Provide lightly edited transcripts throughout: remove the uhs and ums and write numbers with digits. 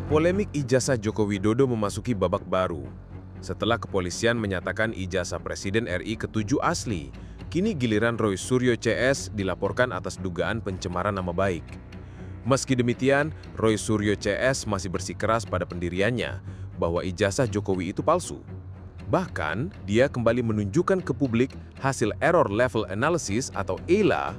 Polemik ijazah Joko Widodo memasuki babak baru. Setelah kepolisian menyatakan ijazah Presiden RI ke-7 asli, kini giliran Roy Suryo CS dilaporkan atas dugaan pencemaran nama baik. Meski demikian, Roy Suryo CS masih bersikeras pada pendiriannya bahwa ijazah Jokowi itu palsu. Bahkan, dia kembali menunjukkan ke publik hasil Error Level Analysis atau ELA.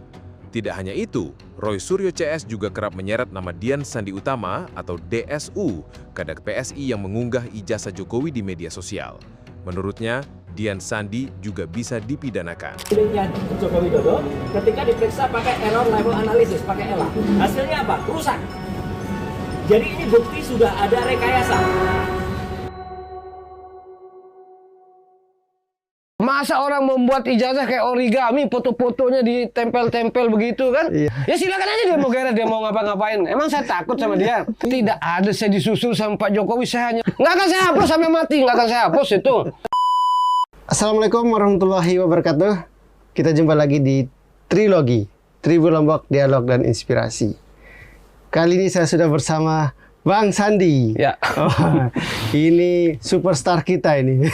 Tidak hanya itu, Roy Suryo CS juga kerap menyeret nama Dian Sandi Utama atau DSU, Kadek PSI yang mengunggah ijazah Jokowi di media sosial. Menurutnya, Dian Sandi juga bisa dipidanakan. Joko Widodo ketika diperiksa pakai Error Level Analysis, pakai ELA. Hasilnya apa? Rusak. Jadi ini bukti sudah ada rekayasa. Masa orang membuat ijazah kayak origami, foto-fotonya ditempel-tempel begitu kan? Iya. Ya silakan aja dia mau geret, dia mau ngapa-ngapain. Emang saya takut sama dia? Tidak ada saya disusul sama Pak Jokowi, saya hanya nggak akan saya hapus sampai mati, nggak akan saya hapus itu. Assalamualaikum warahmatullahi wabarakatuh. Kita jumpa lagi di Trilogi, Tribun Lombok, Dialog dan Inspirasi. Kali ini saya sudah bersama Bang Sandi. Ya. Oh, ini superstar kita ini.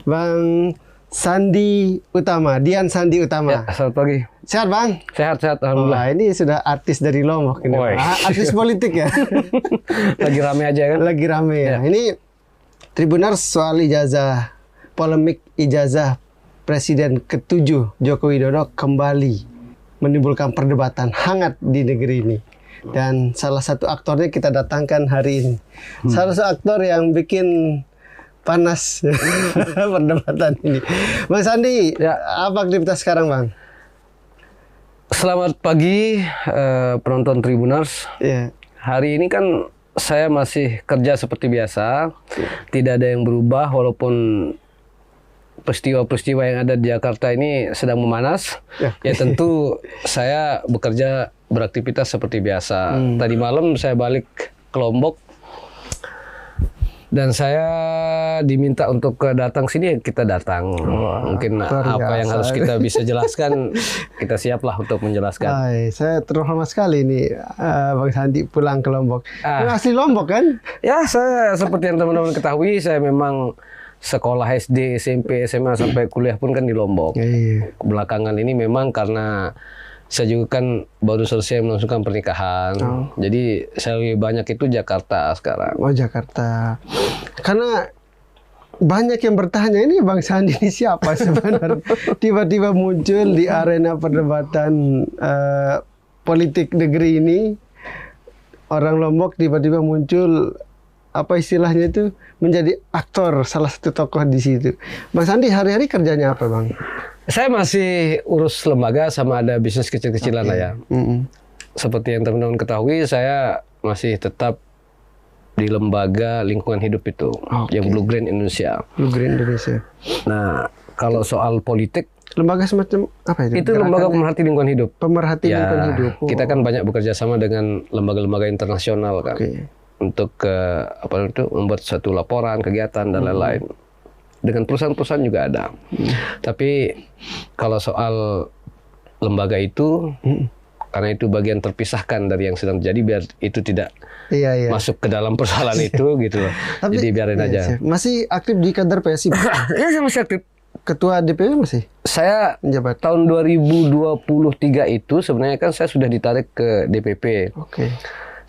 Bang Sandi Utama, Dian Sandi Utama. Ya, selamat pagi. Sehat Bang? Sehat-sehat, alhamdulillah. Wah, ini sudah artis dari Lombok ini. Artis politik ya. Lagi rame aja kan? Lagi rame ya. Ini Tribuners soal ijazah, polemik ijazah Presiden ke-7 Joko Widodo kembali menimbulkan perdebatan hangat di negeri ini. Dan salah satu aktornya kita datangkan hari ini. Salah satu aktor yang bikin panas perdebatan ini. Bang Sandi, ya. Apa aktivitas sekarang Bang? Selamat pagi penonton Tribuners. Ya. Hari ini kan saya masih kerja seperti biasa. Tidak ada yang berubah walaupun peristiwa-peristiwa yang ada di Jakarta ini sedang memanas. Ya tentu saya bekerja beraktivitas seperti biasa. Tadi malam saya balik ke Lombok dan saya diminta untuk datang sini, kita datang. Mungkin apa yang harus kita bisa jelaskan, kita siaplah untuk menjelaskan. Saya terhormat sekali nih Bang Sandi pulang ke Lombok. Asli Lombok kan? Ya, saya seperti yang teman-teman ketahui, saya memang sekolah SD, SMP, SMA sampai kuliah pun kan di Lombok. Belakangan ini memang karena saya juga kan baru selesai melangsungkan pernikahan. Jadi saya lebih banyak itu Jakarta sekarang. Oh, Jakarta. Karena banyak yang bertanya, ini Bang Sandi ini siapa sebenarnya? Tiba-tiba muncul di arena perdebatan politik negeri ini. Orang Lombok tiba-tiba muncul, apa istilahnya itu, menjadi aktor, salah satu tokoh di situ. Bang Sandi hari-hari kerjanya apa Bang? Saya masih urus lembaga sama ada bisnis kecil-kecilan lah ya. Seperti yang teman-teman ketahui, saya masih tetap di lembaga lingkungan hidup itu, yang Blue Green Indonesia. Blue Green Indonesia. Nah, kalau soal politik, lembaga semacam apa itu? Itu lembaga pemerhati lingkungan hidup. Pemerhati lingkungan hidup. Kita kan banyak bekerja sama dengan lembaga-lembaga internasional kan. Untuk membuat satu laporan, kegiatan dan lain-lain. Dengan perusahaan-perusahaan juga ada. Tapi kalau soal lembaga itu, karena itu bagian terpisahkan dari yang sedang terjadi, biar itu tidak masuk ke dalam persoalan itu gitu loh. Tapi, jadi biarin aja. Masih aktif di kader PSI? Ya, saya masih aktif. Ketua DPW masih? Saya menjabat. Tahun 2023 itu sebenarnya kan saya sudah ditarik ke DPP.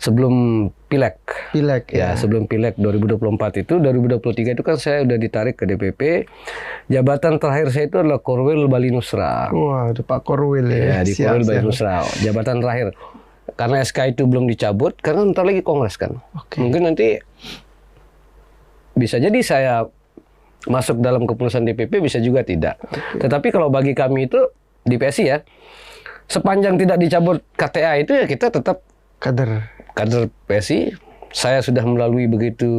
Sebelum Pileg. Ya, sebelum Pileg 2024 itu, 2023 itu kan saya udah ditarik ke DPP. Jabatan terakhir saya itu adalah Korwil Bali Nusra. Wah, ada Pak Korwil ya. Ya, di Korwil Bali Nusra. Jabatan terakhir. Karena SK itu belum dicabut, karena ntar lagi kongres kan. Mungkin nanti bisa jadi saya masuk dalam keputusan DPP, bisa juga tidak. Tetapi kalau bagi kami itu di PSI ya, sepanjang tidak dicabut KTA itu ya kita tetap kader PSI. Saya sudah melalui begitu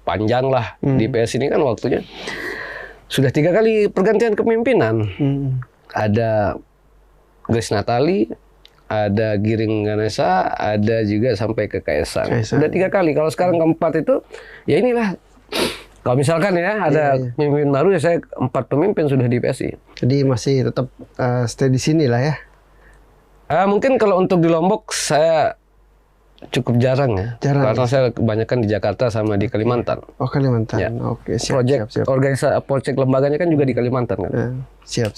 panjang lah di PSI ini kan waktunya. Sudah 3 kali pergantian kepemimpinan. Ada Grace Natali, ada Giring Ganesa, ada juga sampai ke Kaisang. Sudah 3 kali. Kalau sekarang keempat itu, ya inilah. Kalau misalkan ya ada pemimpin baru, ya saya 4 pemimpin sudah di PSI. Jadi masih tetap stay di sini lah ya. Mungkin kalau untuk di Lombok saya cukup jarang ya. Jarang, Karena saya kebanyakan di Jakarta sama di Kalimantan. Oh, Kalimantan. Ya. Oke, siap, Project siap, siap. project lembaganya kan juga di Kalimantan kan. Siap.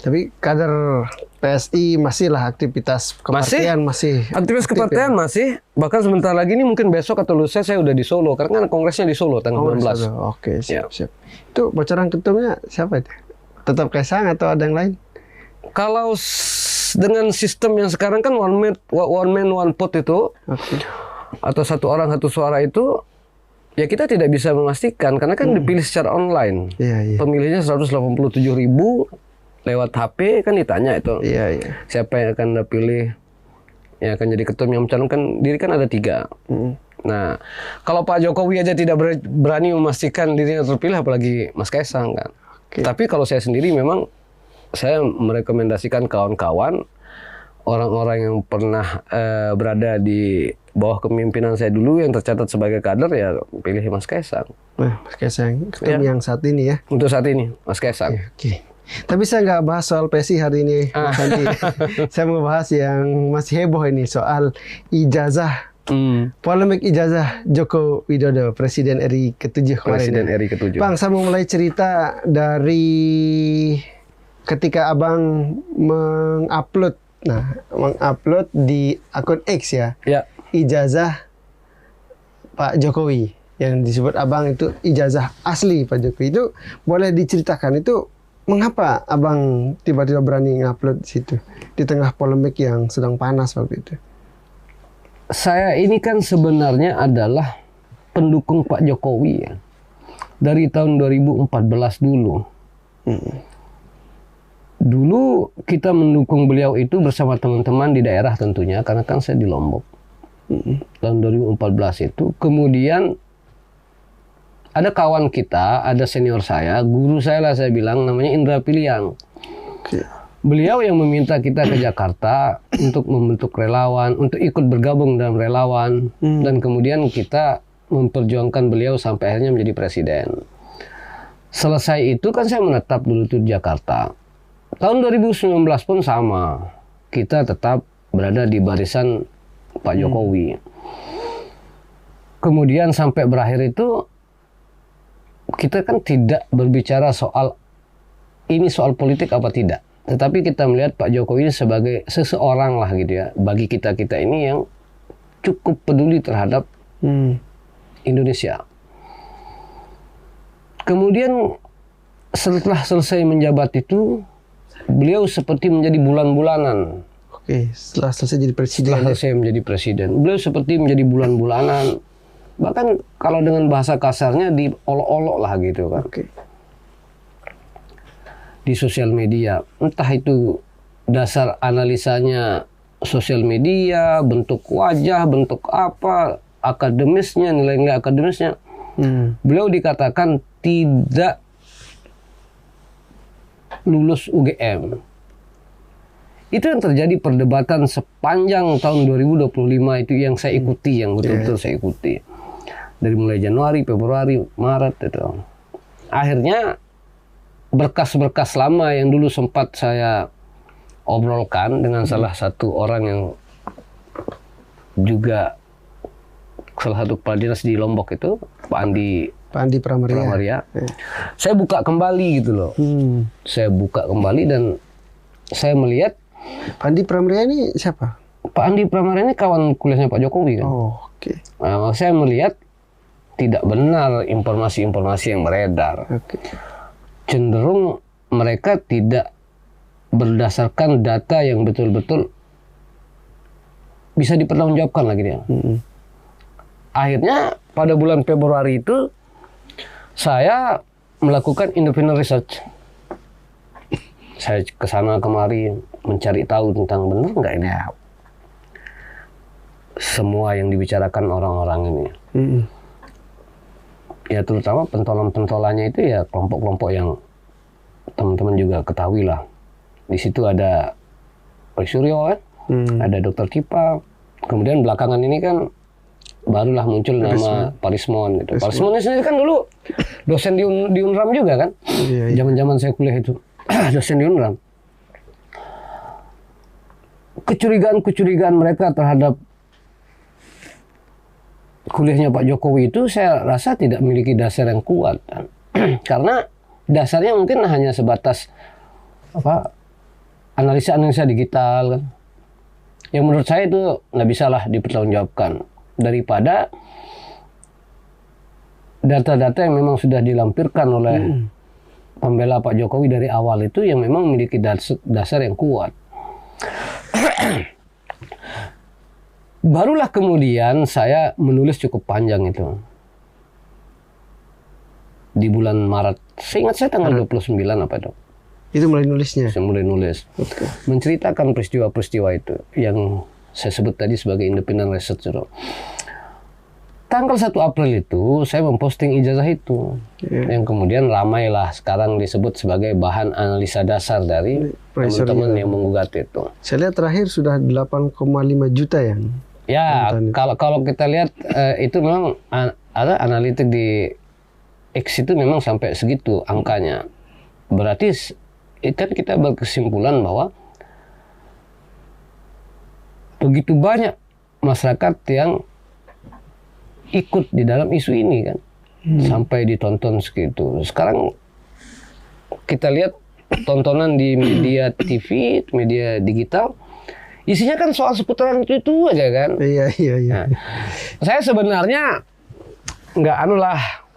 Tapi kader PSI masih lah aktivitas kepartian masih. Aktivis aktif kepartian masih, bahkan sebentar lagi ini mungkin besok atau lusa saya udah di Solo karena kan kongresnya di Solo tanggal Oh, 19. Oke, siap. Itu bocoran ketumnya siapa itu? Tetap Kaisang atau ada yang lain? Kalau dengan sistem yang sekarang kan one man one vote itu, Oke. atau satu orang satu suara itu, ya kita tidak bisa memastikan karena kan dipilih secara online. Iya. Pemilihnya 187.000 lewat HP kan ditanya itu. Iya. Siapa yang akan dipilih yang akan jadi ketum yang mencalonkan diri kan ada 3. Nah, kalau Pak Jokowi aja tidak berani memastikan dirinya terpilih apalagi Mas Kaisang kan. Tapi kalau saya sendiri memang saya merekomendasikan kawan-kawan orang-orang yang pernah berada di bawah kepemimpinan saya dulu yang tercatat sebagai kader ya pilih Mas Kaisang. Nah, Mas Kaisang ketum yang saat ini ya. Untuk saat ini Mas Kaisang. Oke. Tapi saya nggak bahas soal PSI hari ini, Mas Andi. Saya mau bahas yang masih heboh ini soal ijazah. Polemik ijazah Joko Widodo, Presiden RI ke-7 kemarin. Presiden RI ke-7. Bang, saya mau mulai cerita dari ketika Abang mengupload di akun X ya. Ya. Ijazah Pak Jokowi yang disebut Abang itu ijazah asli Pak Jokowi. Itu boleh diceritakan itu mengapa Abang tiba-tiba berani ngupload di situ di tengah polemik yang sedang panas waktu itu? Saya ini kan sebenarnya adalah pendukung Pak Jokowi ya. Dari tahun 2014 dulu. Dulu kita mendukung beliau itu bersama teman-teman di daerah tentunya karena kan saya di Lombok. Tahun 2014 itu. Kemudian ada kawan kita, ada senior saya, guru saya lah saya bilang namanya Indra Piliang. Beliau yang meminta kita ke Jakarta untuk membentuk relawan, untuk ikut bergabung dalam relawan, dan kemudian kita memperjuangkan beliau sampai akhirnya menjadi presiden. Selesai itu kan saya menetap dulu di Jakarta. Tahun 2019 pun sama, kita tetap berada di barisan Pak Jokowi. Kemudian sampai berakhir itu kita kan tidak berbicara soal ini soal politik apa tidak. Tetapi kita melihat Pak Jokowi sebagai seseorang lah gitu ya. Bagi kita-kita ini yang cukup peduli terhadap Indonesia. Kemudian setelah selesai menjabat itu, beliau seperti menjadi bulan-bulanan. Oke, setelah selesai jadi presiden. Setelah selesai menjadi presiden. Beliau seperti menjadi bulan-bulanan. Bahkan kalau dengan bahasa kasarnya diolok-olok lah gitu kan. Oke. Di sosial media, entah itu dasar analisanya sosial media, bentuk wajah, bentuk apa, akademisnya, nilai-nilai akademisnya, beliau dikatakan tidak lulus UGM. Itu yang terjadi perdebatan sepanjang tahun 2025 itu yang saya ikuti, yang betul-betul saya ikuti. Dari mulai Januari, Februari, Maret itu. Akhirnya berkas-berkas lama yang dulu sempat saya obrolkan dengan salah satu orang yang juga salah satu kepala dinas di Lombok itu, Pak Andi Pramaria. Saya buka kembali gitu loh. Saya buka kembali dan saya melihat Pak Andi Pramaria ini siapa? Pak Andi Pramaria ini kawan kuliahnya Pak Jokowi kan. Oh, oke. Nah, saya melihat tidak benar informasi-informasi yang beredar. Oke. Cenderung mereka tidak berdasarkan data yang betul-betul bisa dipertanggungjawabkan lagi dia. Akhirnya pada bulan Februari itu saya melakukan independent research. Saya kesana kemari mencari tahu tentang benar nggak ini semua yang dibicarakan orang-orang ini. Ya terutama pentolan-pentolannya itu ya kelompok-kelompok yang teman-teman juga ketahui lah. Di situ ada Roy Suryo kan, ada Dr. Cipa. Kemudian belakangan ini kan barulah muncul nama Parismon gitu. Parismon sendiri kan dulu dosen di Unram juga kan. Zaman-zaman saya kuliah itu dosen di Unram. Kecurigaan-kecurigaan mereka terhadap kuliahnya Pak Jokowi itu saya rasa tidak memiliki dasar yang kuat. Karena dasarnya mungkin hanya sebatas analisa digital kan. Yang menurut saya itu nggak bisa lah dipertanggungjawabkan daripada data-data yang memang sudah dilampirkan oleh pembela Pak Jokowi dari awal itu yang memang memiliki dasar yang kuat. Barulah kemudian saya menulis cukup panjang itu. Di bulan Maret, seingat saya tanggal 29 apa itu. Itu mulai nulisnya. Saya mulai nulis. Menceritakan peristiwa-peristiwa itu yang saya sebut tadi sebagai independent research. Tanggal 1 April itu saya memposting ijazah itu, yang kemudian ramailah sekarang disebut sebagai bahan analisa dasar dari teman-teman yang menggugat itu. Saya lihat terakhir sudah 8,5 juta ya. Ya, kalau kita lihat itu memang ada analitik di X itu memang sampai segitu angkanya. Berarti kan kita berkesimpulan bahwa begitu banyak masyarakat yang ikut di dalam isu ini kan, sampai ditonton segitu. Sekarang kita lihat tontonan di media TV, media digital, isinya kan soal seputaran itu aja kan. Iya. Nah, saya sebenarnya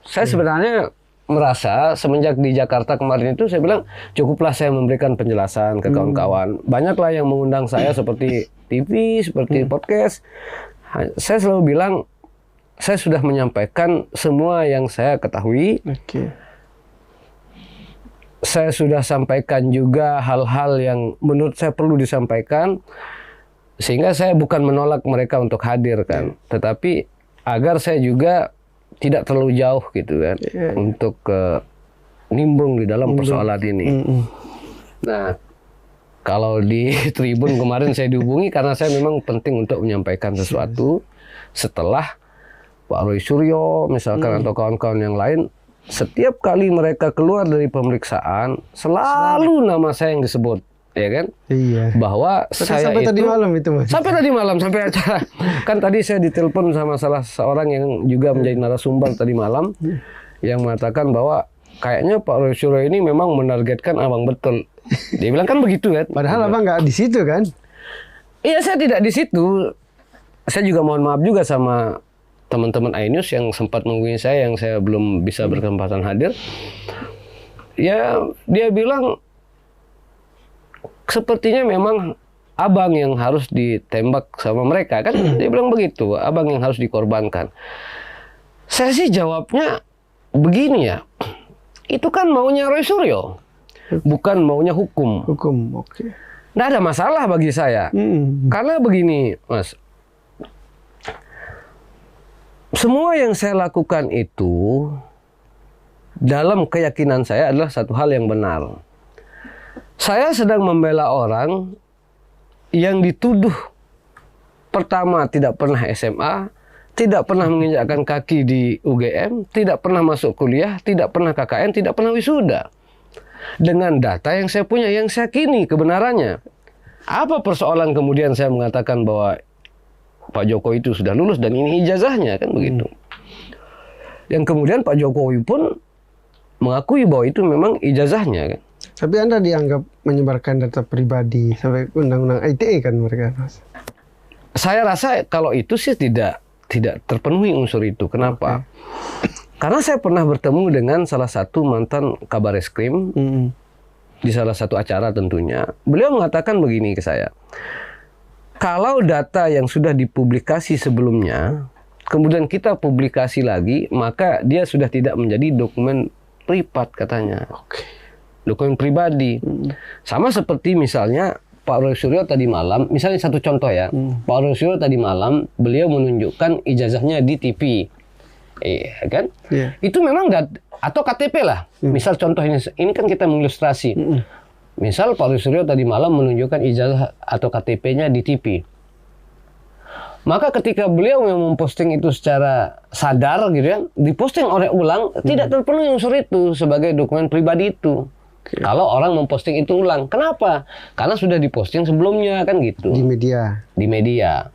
saya sebenarnya merasa semenjak di Jakarta kemarin itu saya bilang cukuplah saya memberikan penjelasan ke kawan-kawan. Banyaklah yang mengundang saya seperti TV, seperti podcast. Saya selalu bilang saya sudah menyampaikan semua yang saya ketahui. Saya sudah sampaikan juga hal-hal yang menurut saya perlu disampaikan. Sehingga saya bukan menolak mereka untuk hadir kan. Tetapi agar saya juga tidak terlalu jauh gitu kan. Untuk nimbrung di dalam persoalan ini. Nah, kalau di Tribun kemarin saya dihubungi karena saya memang penting untuk menyampaikan sesuatu setelah Pak Roy Suryo misalkan atau kawan-kawan yang lain, setiap kali mereka keluar dari pemeriksaan selalu nama saya yang disebut, ya kan? Iya. Bahwa saya sampai tadi malam itu Mas. Sampai tadi malam, sampai acara. Kan tadi saya ditelepon sama salah seorang yang juga menjadi narasumber tadi malam yang mengatakan bahwa kayaknya Pak Roy Suryo ini memang menargetkan abang betul. Dia bilang kan begitu kan? Padahal abang nggak di situ kan? Iya, saya tidak di situ. Saya juga mohon maaf juga sama teman-teman iNews yang sempat menghubungi saya yang saya belum bisa berkesempatan hadir. Ya, dia bilang sepertinya memang abang yang harus ditembak sama mereka kan. Dia bilang begitu, abang yang harus dikorbankan. Saya sih jawabnya begini ya. Itu kan maunya Roy Suryo, bukan maunya hukum. Hukum, oke. Nggak ada masalah bagi saya. Karena begini, Mas. Semua yang saya lakukan itu dalam keyakinan saya adalah satu hal yang benar. Saya sedang membela orang yang dituduh pertama tidak pernah SMA, tidak pernah menginjakkan kaki di UGM, tidak pernah masuk kuliah, tidak pernah KKN, tidak pernah wisuda. Dengan data yang saya punya, yang saya yakini kebenarannya. Apa persoalan kemudian saya mengatakan bahwa Pak Jokowi itu sudah lulus dan ini ijazahnya kan begitu. Yang kemudian Pak Jokowi pun mengakui bahwa itu memang ijazahnya kan. Tapi Anda dianggap menyebarkan data pribadi sampai undang-undang ITE kan mereka. Saya rasa kalau itu sih tidak terpenuhi unsur itu. Kenapa? Karena saya pernah bertemu dengan salah satu mantan Kabar Eskrim di salah satu acara tentunya. Beliau mengatakan begini ke saya. Kalau data yang sudah dipublikasi sebelumnya, kemudian kita publikasi lagi, maka dia sudah tidak menjadi dokumen privat katanya. Dokumen pribadi. Sama seperti misalnya Pak Roy Suryo tadi malam, misalnya satu contoh ya, Pak Roy Suryo tadi malam, beliau menunjukkan ijazahnya di TV. Kan? Itu memang atau KTP lah. Misal contoh ini kan kita mengilustrasi. Misal Pak Roy Suryo tadi malam menunjukkan ijazah atau KTP-nya di TV. Maka ketika beliau memposting itu secara sadar gitu ya, diposting oleh ulang, tidak terpenuhi unsur itu sebagai dokumen pribadi itu. Kalau orang memposting itu ulang. Kenapa? Karena sudah diposting sebelumnya kan gitu. Di media. Di media.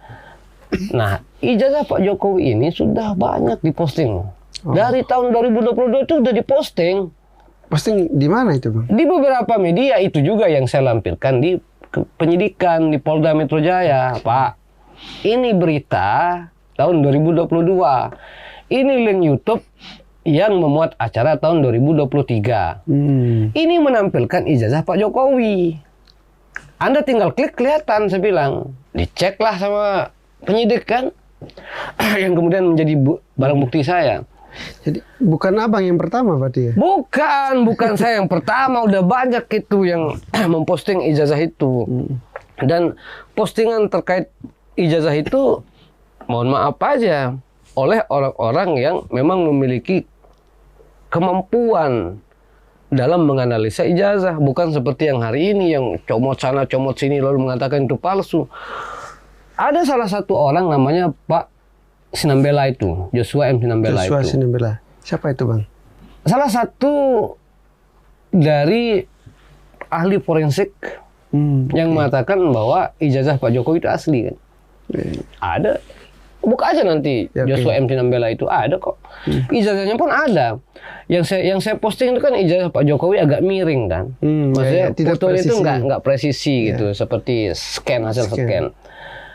Nah, ijazah Pak Jokowi ini sudah banyak diposting. Dari tahun 2022 itu sudah diposting. Posting di mana itu, Bang? Di beberapa media, itu juga yang saya lampirkan di penyidikan di Polda Metro Jaya, Pak. Ini berita tahun 2022. Ini link YouTube yang memuat acara tahun 2023. Ini menampilkan ijazah Pak Jokowi. Anda tinggal klik, kelihatan, saya bilang. Diceklah sama penyidik kan. Yang kemudian menjadi barang bukti saya. Jadi bukan Abang yang pertama berarti ya? Bukan saya yang pertama, udah banyak itu yang memposting ijazah itu. Dan postingan terkait ijazah itu, mohon maaf aja, oleh orang-orang yang memang memiliki kemampuan dalam menganalisa ijazah. Bukan seperti yang hari ini, yang comot sana, comot sini, lalu mengatakan itu palsu. Ada salah satu orang namanya Pak Sinambela itu, Joshua M. Sinambela Joshua itu. Sinambela. Siapa itu, Bang? Salah satu dari ahli forensik yang mengatakan bahwa ijazah Pak Jokowi itu asli kan. Ada. Buka aja nanti Joshua M. Sinambela itu ada kok. Ijazahnya pun ada. Yang saya posting itu kan ijazah Pak Jokowi agak miring kan. Maksudnya fotonya itu nggak presisi gitu, seperti hasil scan.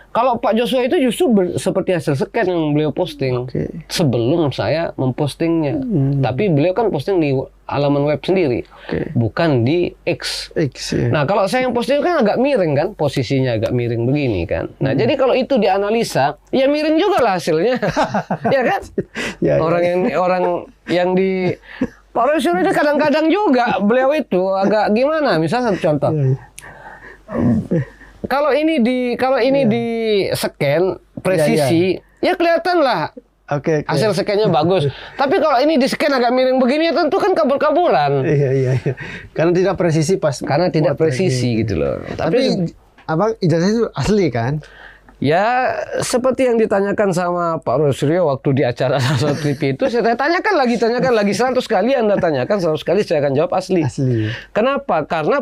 Kalau Pak Joshua itu justru seperti hasil scan yang beliau posting sebelum saya mempostingnya. Tapi beliau kan posting di halaman web sendiri, bukan di X. Ya. Nah, kalau saya yang posting kan agak miring kan, posisinya agak miring begini kan. Nah, jadi kalau itu dianalisa, ya miring juga lah hasilnya, ya kan? Orang yang di Pak Roy Suryo itu kadang-kadang juga beliau itu agak gimana? Misalnya satu contoh. Kalau ini di scan presisi, ya kelihatan lah hasil scan-nya bagus. Tapi kalau ini di scan agak miring begini, ya tentu kan kabur-kaburan. Iya. Karena tidak presisi pas. Karena tidak presisi gitu loh. Tapi Abang ijazah itu asli kan? Ya seperti yang ditanyakan sama Pak Roy Suryo waktu di acara salah satu TV itu, saya tanyakan lagi 100 kali Anda tanyakan, 100 kali saya akan jawab asli. Kenapa? Karena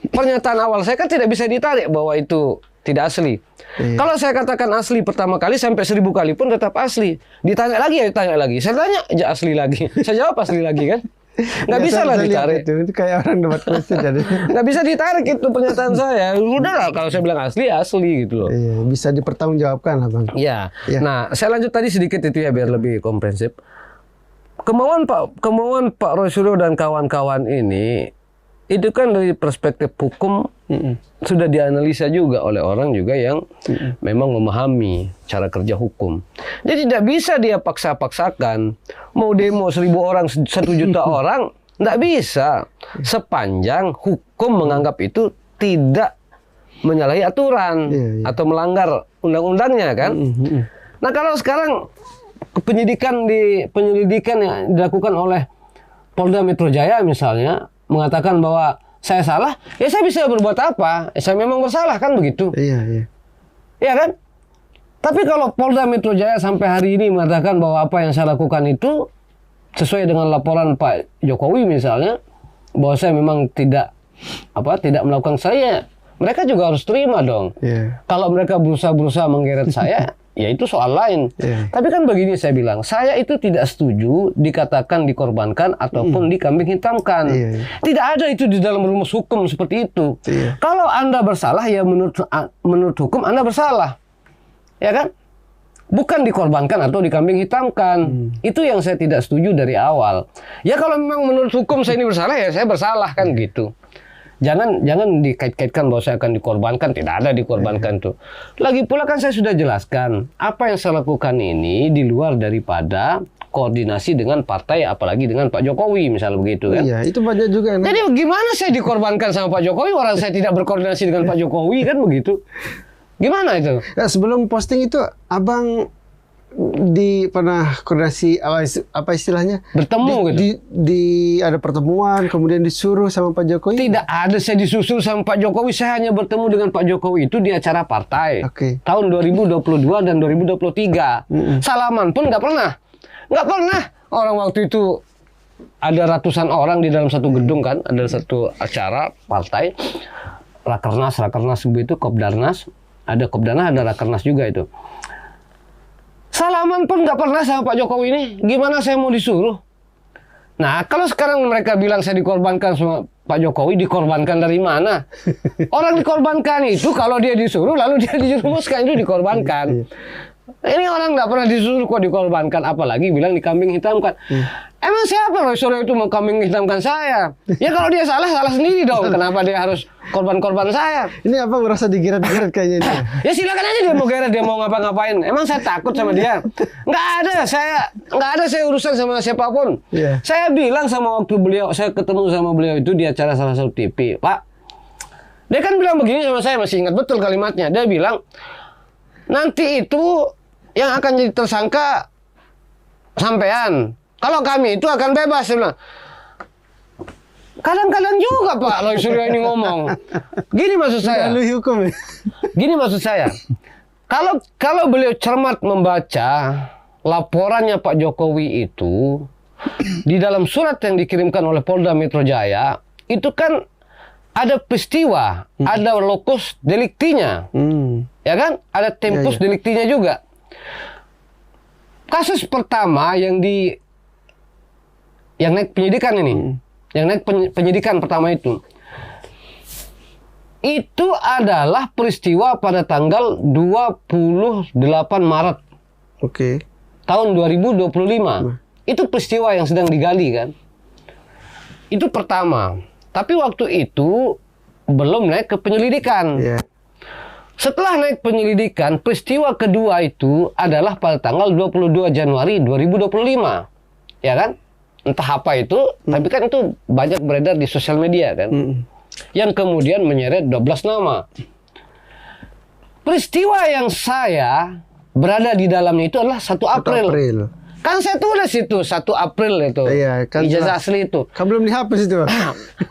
pernyataan awal saya kan tidak bisa ditarik bahwa itu tidak asli. Kalau saya katakan asli pertama kali sampai 1000 kali pun tetap asli. Ditanya lagi ya tanya lagi. Saya tanya aja asli lagi. Saya jawab asli lagi kan. Nggak bisa lah ditarik. Itu kayak orang debat question jadi. Nggak bisa ditarik itu pernyataan saya. Udah lah kalau saya bilang asli gitu loh. Iya, bisa dipertanggungjawabkan lah Bang. Iya. Nah, saya lanjut tadi sedikit itu ya biar lebih komprehensif. Kemauan Pak Roy Suryo dan kawan-kawan ini itu kan dari perspektif hukum sudah dianalisa juga oleh orang juga yang memang memahami cara kerja hukum. Jadi tidak bisa dia paksa-paksakan mau demo 1000 orang, 1 juta orang, tidak bisa sepanjang hukum menganggap itu tidak menyalahi aturan atau melanggar undang-undangnya kan. Nah kalau sekarang penyelidikan yang dilakukan oleh Polda Metro Jaya misalnya mengatakan bahwa saya salah, ya saya bisa berbuat apa? Saya memang bersalah kan begitu. Iya kan? Tapi kalau Polda Metro Jaya sampai hari ini mengatakan bahwa apa yang saya lakukan itu sesuai dengan laporan Pak Jokowi misalnya, bahwa saya memang tidak melakukan saya, mereka juga harus terima dong. Kalau mereka berusaha menggeret saya, ya itu soal lain. Tapi kan begini saya bilang, saya itu tidak setuju dikatakan dikorbankan ataupun dikambing hitamkan. Tidak ada itu di dalam rumus hukum seperti itu. Kalau Anda bersalah, ya menurut hukum Anda bersalah. Ya kan? Bukan dikorbankan atau dikambing hitamkan. Itu yang saya tidak setuju dari awal. Ya kalau memang menurut hukum saya ini bersalah, ya saya bersalah kan gitu. Jangan dikait-kaitkan bahwa saya akan dikorbankan. Tidak ada dikorbankan tuh. Lagi pula kan saya sudah jelaskan apa yang saya lakukan ini di luar daripada koordinasi dengan partai, apalagi dengan Pak Jokowi misalnya begitu kan. Iya, itu banyak juga yang... Jadi gimana saya dikorbankan sama Pak Jokowi orang saya tidak berkoordinasi dengan Pak Jokowi kan begitu. Gimana itu? Ya, sebelum posting itu Abang pernah koordinasi apa istilahnya bertemu gitu ada pertemuan kemudian disuruh sama Pak Jokowi? Tidak ada saya disusul sama Pak Jokowi, saya hanya bertemu dengan Pak Jokowi itu di acara partai tahun 2022 dan 2023. Salaman pun nggak pernah orang waktu itu ada ratusan orang di dalam satu gedung kan, ada satu acara partai rakernas itu Kopdarnas, ada Kopdarnas ada rakernas juga itu. Salaman pun nggak pernah sama Pak Jokowi ini. Gimana saya mau disuruh? Nah, kalau sekarang mereka bilang saya dikorbankan sama Pak Jokowi, dikorbankan dari mana? Orang dikorbankan itu kalau dia disuruh, lalu dia dijerumuskan, itu dikorbankan. Ini orang nggak pernah disuruh kok dikorbankan, apalagi bilang dikambing hitamkan. Emang siapa Roy Suryo itu mau kambing hitamkan saya? Ya kalau dia salah, salah sendiri dong. Kenapa dia harus korban-korban saya? Ini apa merasa digeret-geret kayaknya ini? Ya silakan aja dia mau geret, dia mau ngapa-ngapain. Emang saya takut sama dia? Nggak ada saya urusan sama siapapun. Yeah. Saya bilang sama waktu saya ketemu sama beliau itu di acara salah satu TV, Pak. Dia kan bilang begini sama saya, masih ingat betul kalimatnya. Dia bilang, nanti itu yang akan jadi tersangka sampean. Kalau kami itu akan bebas. Dia bilang. Kadang-kadang juga Pak Roy Suryo ini ngomong. Gini maksud saya. Lalu hukum ya? Gini maksud saya. Kalau beliau cermat membaca laporannya Pak Jokowi itu di dalam surat yang dikirimkan oleh Polda Metro Jaya, itu kan ada peristiwa, ada lokus deliktinya. Ya kan? Ada tempus deliktinya juga. Kasus pertama yang naik penyidikan ini, yang naik penyidikan pertama itu adalah peristiwa pada tanggal 28 Maret tahun 2025. Itu peristiwa yang sedang digali kan. Itu pertama. Tapi waktu itu belum naik ke penyelidikan. Setelah naik penyelidikan, peristiwa kedua itu adalah pada tanggal 22 Januari 2025. Ya kan? Entah apa itu, tapi kan itu banyak beredar di sosial media kan. Yang kemudian menyeret 12 nama. Peristiwa yang saya berada di dalamnya itu adalah 1 April. Kan saya tulis itu 1 April itu. Iya, kan ijazah asli itu. Kan belum dihapus itu.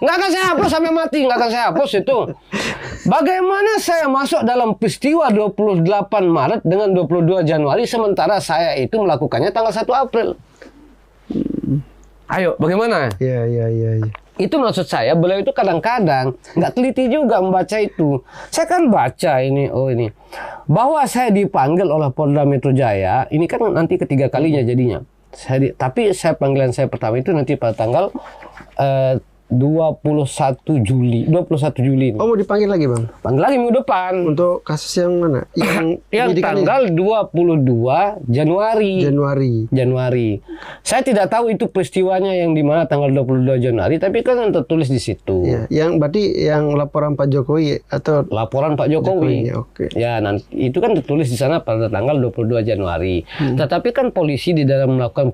Nggak akan saya hapus sampai mati, nggak akan saya hapus itu. Bagaimana saya masuk dalam peristiwa 28 Maret dengan 22 Januari sementara saya itu melakukannya tanggal 1 April. Ayo, bagaimana? Iya. Itu maksud saya, beliau itu kadang-kadang nggak teliti juga membaca itu. Saya kan baca ini, bahwa saya dipanggil oleh Polda Metro Jaya, ini kan nanti ketiga kalinya jadinya. Tapi panggilan saya pertama itu nanti pada tanggal 21 Juli ini. Oh, mau dipanggil lagi Bang? Panggil lagi minggu depan. Untuk kasus yang mana? Yang tanggal 22 Januari. Saya tidak tahu itu peristiwanya yang di mana tanggal 22 Januari, tapi kan tertulis di situ. Ya, yang berarti yang laporan Pak Jokowi atau laporan Pak Jokowi. Ya, nanti itu kan tertulis di sana pada tanggal 22 Januari. Tetapi kan polisi di dalam melakukan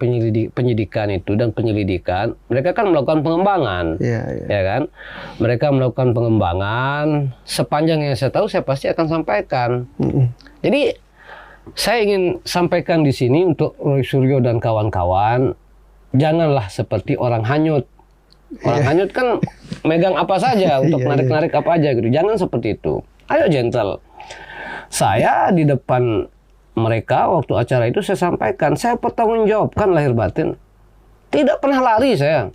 penyidikan itu dan penyelidikan, mereka kan melakukan pengembangan. Ya kan, mereka melakukan pengembangan. Sepanjang yang saya tahu, saya pasti akan sampaikan. Jadi saya ingin sampaikan di sini untuk Roy Suryo dan kawan-kawan, janganlah seperti orang hanyut. Orang hanyut kan megang apa saja untuk narik-narik apa aja gitu. Jangan seperti itu. Ayo gentle. Saya di depan mereka waktu acara itu saya sampaikan, saya pertanggungjawabkan lahir batin. Tidak pernah lari saya.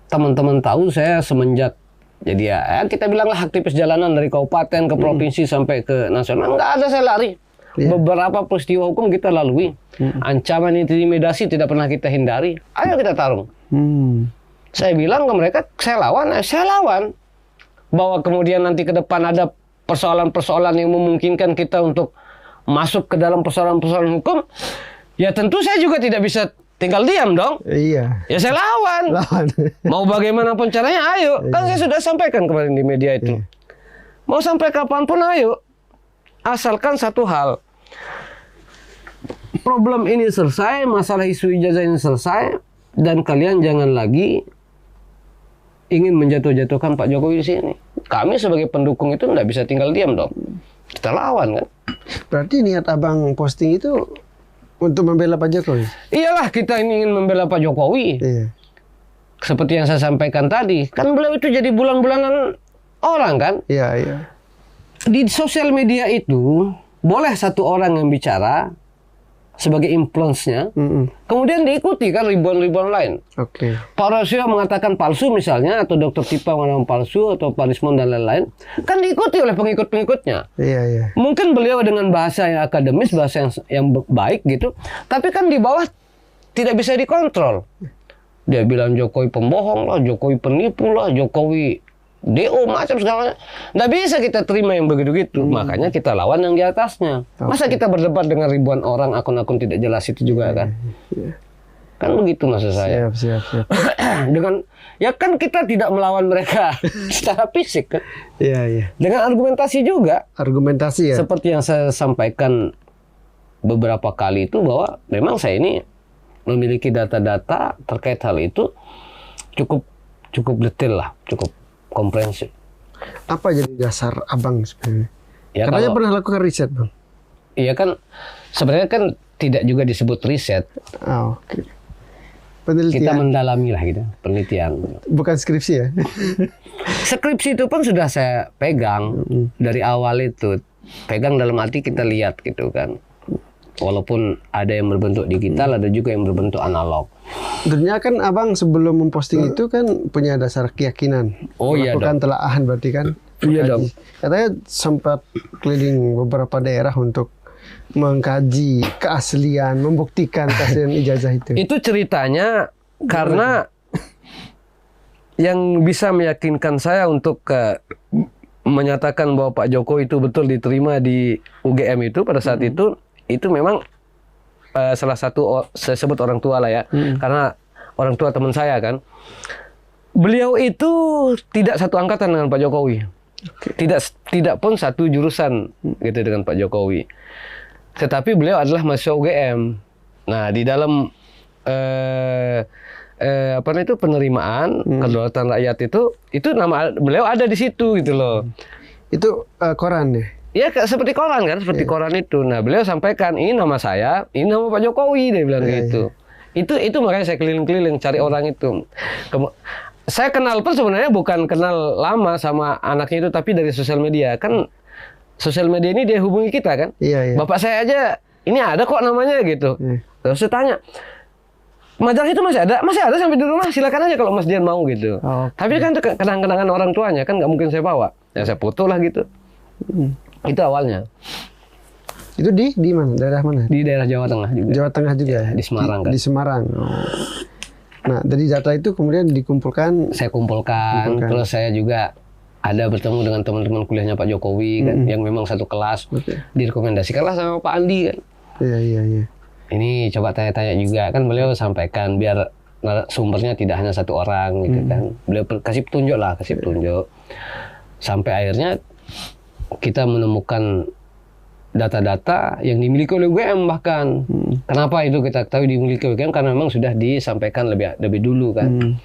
Teman-teman tahu saya semenjak jadi ya kita bilanglah aktivis jalanan dari kabupaten ke provinsi sampai ke nasional, nggak ada saya lari. Beberapa peristiwa hukum kita lalui. Ancaman intimidasi tidak pernah kita hindari. Ayo kita tarung. Saya bilang ke mereka, saya lawan. Bahwa kemudian nanti ke depan ada persoalan-persoalan yang memungkinkan kita untuk masuk ke dalam persoalan-persoalan hukum, ya tentu saya juga tidak bisa tinggal diam dong. Iya. Ya saya lawan. Mau bagaimanapun caranya, ayo. Kan saya sudah sampaikan kemarin di media itu. Mau sampai kapanpun ayo. Asalkan satu hal. Problem ini selesai, masalah isu ijazah ini selesai, dan kalian jangan lagi ingin menjatuh-jatuhkan Pak Jokowi di sini. Kami sebagai pendukung itu nggak bisa tinggal diam dong. Kita lawan kan. Berarti niat abang posting itu untuk membela Pak Jokowi? Iyalah, kita ingin membela Pak Jokowi. Seperti yang saya sampaikan tadi, kan beliau itu jadi bulan-bulanan orang kan? Di sosial media itu boleh satu orang yang bicara, sebagai influence-nya, kemudian diikuti kan ribuan-ribuan lain. Oke. Pak Rosio mengatakan palsu misalnya, atau Dr. Tipa mengatakan palsu, atau Pak Rismon dan lain-lain, kan diikuti oleh pengikut-pengikutnya. Iya, iya. Mungkin beliau dengan bahasa yang akademis, bahasa yang baik gitu, tapi kan di bawah tidak bisa dikontrol. Dia bilang Jokowi pembohong lah, Jokowi penipu lah, Jokowi DO macam segalanya. Nggak bisa kita terima yang begitu-gitu. Makanya kita lawan yang di atasnya. Masa kita berdebat dengan ribuan orang, akun-akun tidak jelas itu juga kan? Kan begitu maksud saya. Siap. Dengan ya kan kita tidak melawan mereka secara fisik kan? Iya. Dengan argumentasi juga. Argumentasi ya. Seperti yang saya sampaikan beberapa kali itu, bahwa memang saya ini memiliki data-data terkait hal itu cukup detail lah, cukup komprehensif. Apa jadi dasar abang sebenarnya? Ya, Katanya pernah lakukan riset, Bang. Iya kan, sebenarnya kan tidak juga disebut riset. Oh, oke. Penelitian. Kita mendalami lah gitu, penelitian. Bukan skripsi ya? Skripsi itu pun sudah saya pegang dari awal itu. Pegang dalam arti kita lihat gitu kan. Walaupun ada yang berbentuk digital, ada juga yang berbentuk analog. Sebenarnya kan abang sebelum memposting itu kan punya dasar keyakinan. Oh iya Melakukan telaahan berarti kan? Iya dong. Katanya sempat keliling beberapa daerah untuk mengkaji keaslian, membuktikan keaslian ijazah itu. Itu ceritanya karena yang bisa meyakinkan saya untuk menyatakan bahwa Pak Jokowi itu betul diterima di UGM itu pada saat itu memang salah satu, saya sebut orang tua lah ya, karena orang tua teman saya kan. Beliau itu tidak satu angkatan dengan Pak Jokowi. Tidak pun satu jurusan gitu dengan Pak Jokowi. Tetapi beliau adalah mahasiswa UGM. Nah, di dalam penerimaan kedaulatan rakyat itu nama beliau ada di situ gitu loh. Itu koran deh. Ya seperti koran kan, seperti koran itu. Nah, beliau sampaikan, ini nama saya, ini nama Pak Jokowi, dia bilang gitu. Itu makanya saya keliling-keliling cari orang itu. Saya kenal pun sebenarnya bukan kenal lama sama anaknya itu, tapi dari sosial media. Kan sosial media ini dia hubungi kita kan. Iya. Bapak saya aja, ini ada kok namanya gitu. Terus saya tanya, majalah itu masih ada? Masih ada sampai di rumah, silakan aja kalau Mas Dian mau gitu. Tapi kan itu kenang-kenangan orang tuanya, kan nggak mungkin saya bawa. Ya saya foto lah gitu. Itu awalnya. Itu di mana? Daerah mana? Di daerah Jawa Tengah juga. Jawa Tengah juga ya? Di Semarang kan. Di Semarang. Oh. Nah, dari data itu kemudian dikumpulkan. Saya kumpulkan. Terus saya juga ada bertemu dengan teman-teman kuliahnya Pak Jokowi kan, yang memang satu kelas. Direkomendasikanlah sama Pak Andi kan. Iya. Ini coba tanya-tanya juga kan, beliau sampaikan biar sumbernya tidak hanya satu orang gitu kan. Beliau kasih petunjuk. Sampai akhirnya kita menemukan data-data yang dimiliki oleh UGM bahkan. Kenapa itu kita tahu dimiliki UGM? Karena memang sudah disampaikan lebih dulu kan.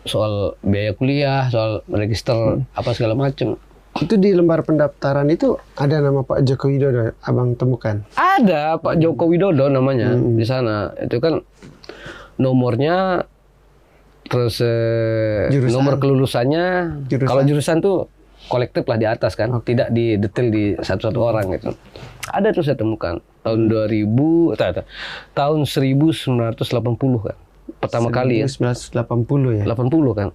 Soal biaya kuliah, soal register apa segala macam. Itu di lembar pendaftaran itu ada nama Pak Joko Widodo, abang temukan? Ada Pak Joko Widodo namanya di sana. Itu kan nomornya, terus nomor kelulusannya. Kalau jurusan tuh kolektif lah di atas kan, tidak di detail di satu-satu orang gitu. Ada tuh saya temukan tahun 1980 kan, pertama kali ya. 1980 ya. 80 kan.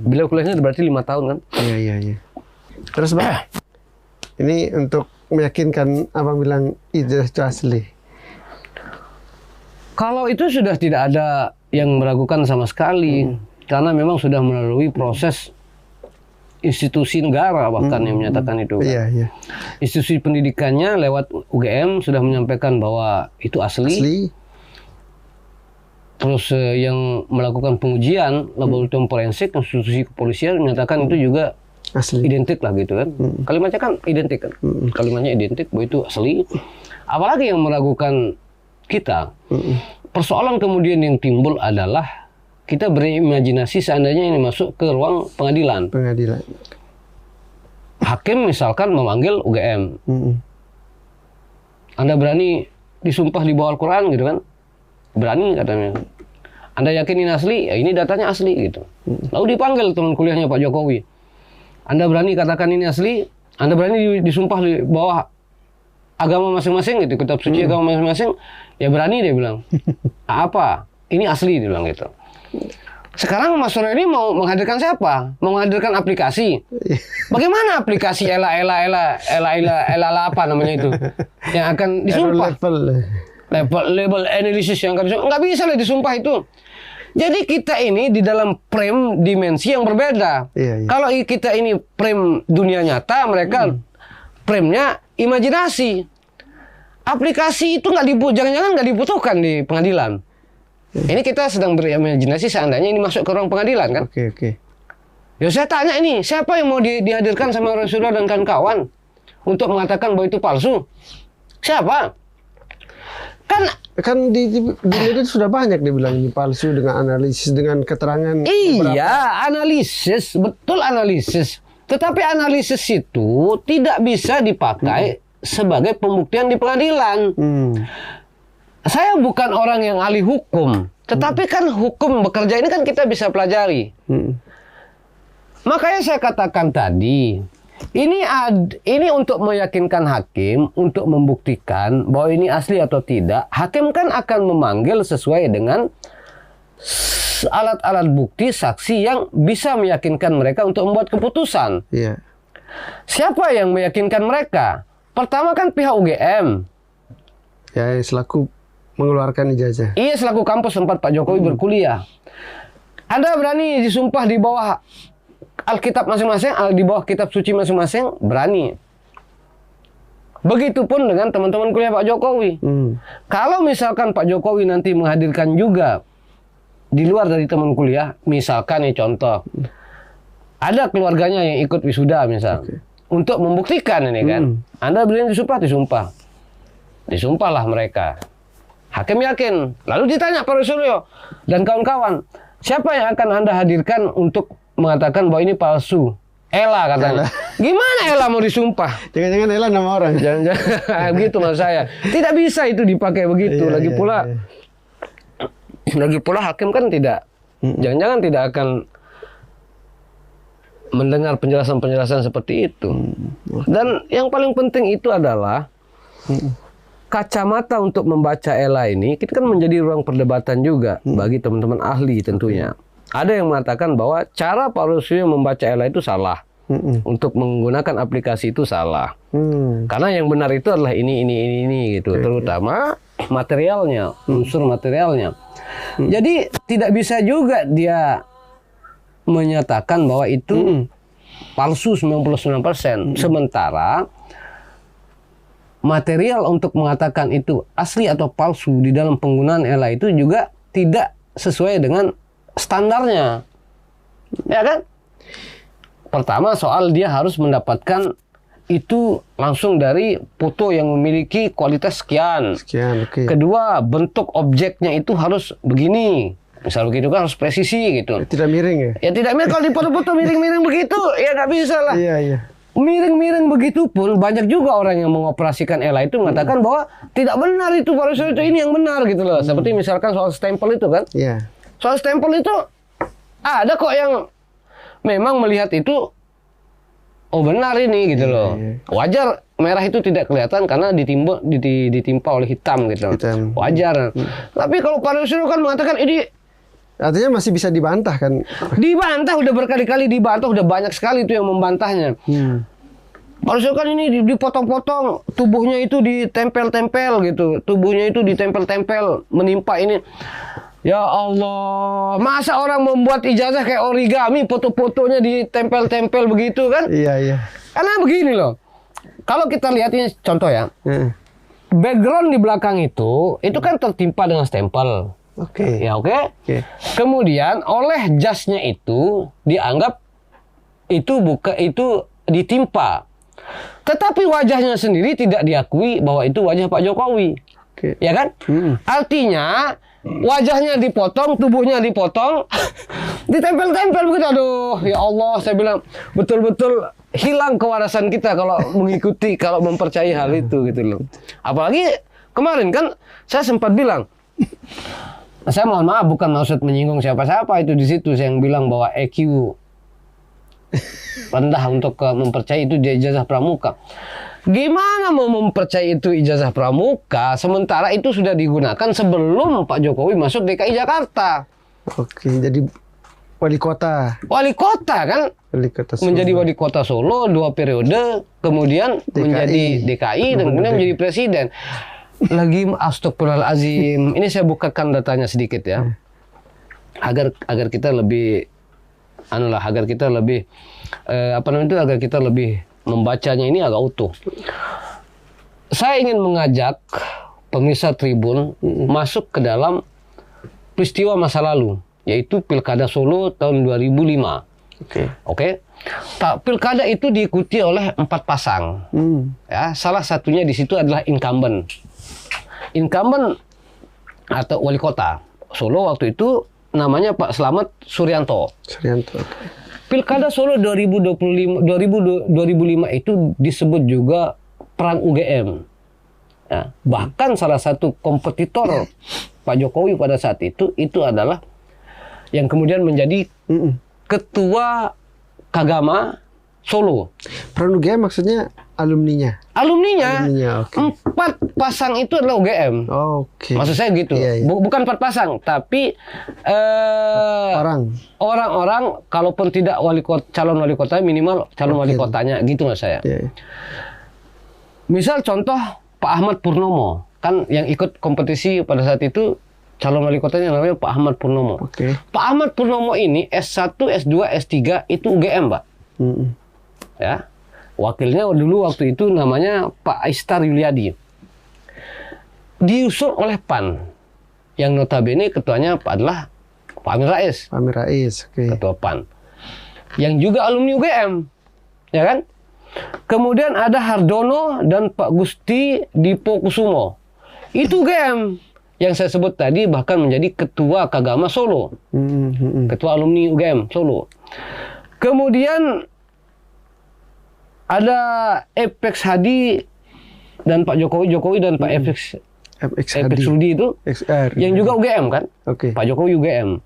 Beliau kuliahnya berarti 5 tahun kan. Iya. Terus Bang, ini untuk meyakinkan abang bilang ijazah itu asli. Kalau itu sudah tidak ada yang meragukan sama sekali, karena memang sudah melalui proses institusi negara bahkan yang menyatakan itu. Kan? Iya. Institusi pendidikannya lewat UGM sudah menyampaikan bahwa itu asli. Terus yang melakukan pengujian laboratorium forensik, institusi kepolisian menyatakan itu juga asli, identik lah gitu kan. Kalimatnya kan identik kan. Kalimatnya identik bahwa itu asli. Apalagi yang meragukan kita. Persoalan kemudian yang timbul adalah kita berimajinasi seandainya ini masuk ke ruang pengadilan. Hakim misalkan memanggil UGM. Anda berani disumpah di bawah Al-Quran gitu kan? Berani katanya. Anda yakin ini asli? Ya ini datanya asli gitu. Lalu dipanggil teman kuliahnya Pak Jokowi. Anda berani katakan ini asli? Anda berani disumpah di bawah agama masing-masing gitu, kitab suci agama masing-masing, ya berani dia bilang. Apa? Ini asli dia bilang gitu. Sekarang Mas Suryo ini mau menghadirkan siapa? Mau menghadirkan aplikasi. Bagaimana aplikasi ela apa namanya itu yang akan disumpah? Level analisis yang akan disumpah. Nggak bisa lah disumpah itu. Jadi kita ini di dalam frame dimensi yang berbeda. Kalau kita ini frame dunia nyata, mereka frame-nya imajinasi. Aplikasi itu jangan-jangan nggak dibutuhkan di pengadilan. Ini kita sedang berimajinasi seandainya ini masuk ke ruang pengadilan kan? Oke. Ya saya tanya ini, siapa yang mau dihadirkan sama Rasulullah dan kawan-kawan untuk mengatakan bahwa itu palsu? Siapa? Kan di media sudah banyak dibilang ini palsu dengan analisis, dengan keterangan. Iya, analisis, betul analisis. Tetapi analisis itu tidak bisa dipakai sebagai pembuktian di pengadilan. Saya bukan orang yang ahli hukum, tetapi kan hukum bekerja ini kan kita bisa pelajari. Makanya saya katakan tadi, ini untuk meyakinkan hakim, untuk membuktikan bahwa ini asli atau tidak. Hakim kan akan memanggil sesuai dengan alat-alat bukti, saksi yang bisa meyakinkan mereka untuk membuat keputusan. Siapa yang meyakinkan mereka? Pertama kan pihak UGM. Ya, selaku mengeluarkan ijazah. Iya, selaku kampus tempat Pak Jokowi berkuliah. Anda berani disumpah di bawah Alkitab masing-masing, di bawah kitab suci masing-masing, berani. Begitupun dengan teman-teman kuliah Pak Jokowi. Kalau misalkan Pak Jokowi nanti menghadirkan juga di luar dari teman kuliah, misalkan nih contoh, ada keluarganya yang ikut wisuda misal, untuk membuktikan ini kan, Anda berani disumpah. Disumpahlah mereka. Hakim yakin. Lalu ditanya Pak Suryo dan kawan-kawan, siapa yang akan Anda hadirkan untuk mengatakan bahwa ini palsu? Ela katanya. Gimana Ela mau disumpah? Jangan-jangan Ela nama orang. Jangan-jangan begitu maksud saya. Tidak bisa itu dipakai begitu. Lagi pula hakim kan tidak, jangan-jangan tidak akan mendengar penjelasan-penjelasan seperti itu. Dan yang paling penting itu adalah kacamata untuk membaca Ela ini, kita kan menjadi ruang perdebatan juga bagi teman-teman ahli tentunya. Ada yang mengatakan bahwa cara Pak Rusyo membaca Ela itu salah. Untuk menggunakan aplikasi itu salah. Karena yang benar itu adalah ini gitu. Terutama materialnya, unsur materialnya. Jadi tidak bisa juga dia menyatakan bahwa itu palsu 99%. Sementara material untuk mengatakan itu asli atau palsu di dalam penggunaan Ela itu juga tidak sesuai dengan standarnya. Ya kan? Pertama soal dia harus mendapatkan itu langsung dari foto yang memiliki kualitas sekian. Kedua, bentuk objeknya itu harus begini. Misal begitu kan harus presisi gitu. Tidak miring ya? Ya tidak miring. Kalau di foto-foto miring-miring begitu ya nggak bisa lah. Iya. Miring-miring begitu pun banyak juga orang yang mengoperasikan Ela itu mengatakan bahwa tidak benar itu, Pak Rusyo itu ini yang benar gitu loh. Seperti misalkan soal stempel itu kan. Soal stempel itu ada kok yang memang melihat itu benar ini gitu loh. Wajar merah itu tidak kelihatan karena ditimpa oleh hitam gitu. Wajar. Tapi kalau Pak Rusyo kan mengatakan ini, artinya masih bisa dibantah kan? Dibantah, udah berkali-kali dibantah, udah banyak sekali itu yang membantahnya. Pak Rusyo kan ini dipotong-potong, tubuhnya itu ditempel-tempel gitu, tubuhnya itu ditempel-tempel, menimpa ini. Ya Allah, masa orang membuat ijazah kayak origami, foto-fotonya ditempel-tempel begitu kan? Iya. Karena begini loh, kalau kita lihat ini contoh ya, background di belakang itu kan tertimpa dengan stempel. Oke. Kemudian oleh jasnya itu dianggap itu ditimpa. Tetapi wajahnya sendiri tidak diakui bahwa itu wajah Pak Jokowi. Ya kan? Artinya wajahnya dipotong, tubuhnya dipotong, ditempel-tempel begitu. Aduh, ya Allah, saya bilang betul-betul hilang kewarasan kita kalau mengikuti, kalau mempercayai hal itu gitu loh. Apalagi kemarin kan saya sempat bilang, saya mohon maaf bukan maksud menyinggung siapa-siapa itu di situ, saya yang bilang bahwa EQ rendah untuk mempercayai itu dia ijazah pramuka. Gimana mau mempercayai itu ijazah pramuka sementara itu sudah digunakan sebelum Pak Jokowi masuk DKI Jakarta. Oke, jadi wali kota. Wali kota kan? Wali kota Solo. Menjadi wali kota Solo 2 periode, kemudian menjadi DKI dan kemudian menjadi presiden. Lagi astagfirullahalazim. Ini saya bukakan datanya sedikit ya. Agar kita lebih agar kita lebih agar kita lebih membacanya ini agak utuh. Saya ingin mengajak pemirsa Tribun masuk ke dalam peristiwa masa lalu, yaitu Pilkada Solo tahun 2005. Oke. Pilkada itu diikuti oleh 4 pasang. Ya, salah satunya di situ adalah incumbent. Incumbent atau wali kota Solo waktu itu namanya Pak Slamet Suryanto. Pilkada Solo 2005 itu disebut juga perang UGM. Ya, bahkan salah satu kompetitor Pak Jokowi pada saat itu adalah yang kemudian menjadi ketua Kagama Solo. Perang UGM maksudnya alumninya. Alumninya, okay. 4 pasang itu adalah UGM. Oke. Maksud saya gitu. Iya. Bukan 4 pasang, tapi orang-orang kalaupun tidak calon wali kota minimal calon wali kotanya gitu mas saya. Iya. Misal contoh Pak Ahmad Purnomo kan yang ikut kompetisi pada saat itu calon wali kotanya namanya Pak Ahmad Purnomo. Oke. Pak Ahmad Purnomo ini S1, S2, S3 itu UGM, Pak. Ya. Wakilnya dulu waktu itu namanya Pak Aistar Yuliadi. Diusung oleh PAN. Yang notabene ketuanya adalah Pak Amin Rais. Amin Rais, oke. Ketua PAN. Yang juga alumni UGM. Ya kan? Kemudian ada Hardono dan Pak Gusti Dipo Kusumo. Itu UGM. Yang saya sebut tadi bahkan menjadi ketua Kagama Solo. Ketua alumni UGM Solo. Kemudian ada Apex Hadi dan Pak Jokowi dan Pak Apex Rudi itu yang juga UGM kan? Pak Jokowi UGM.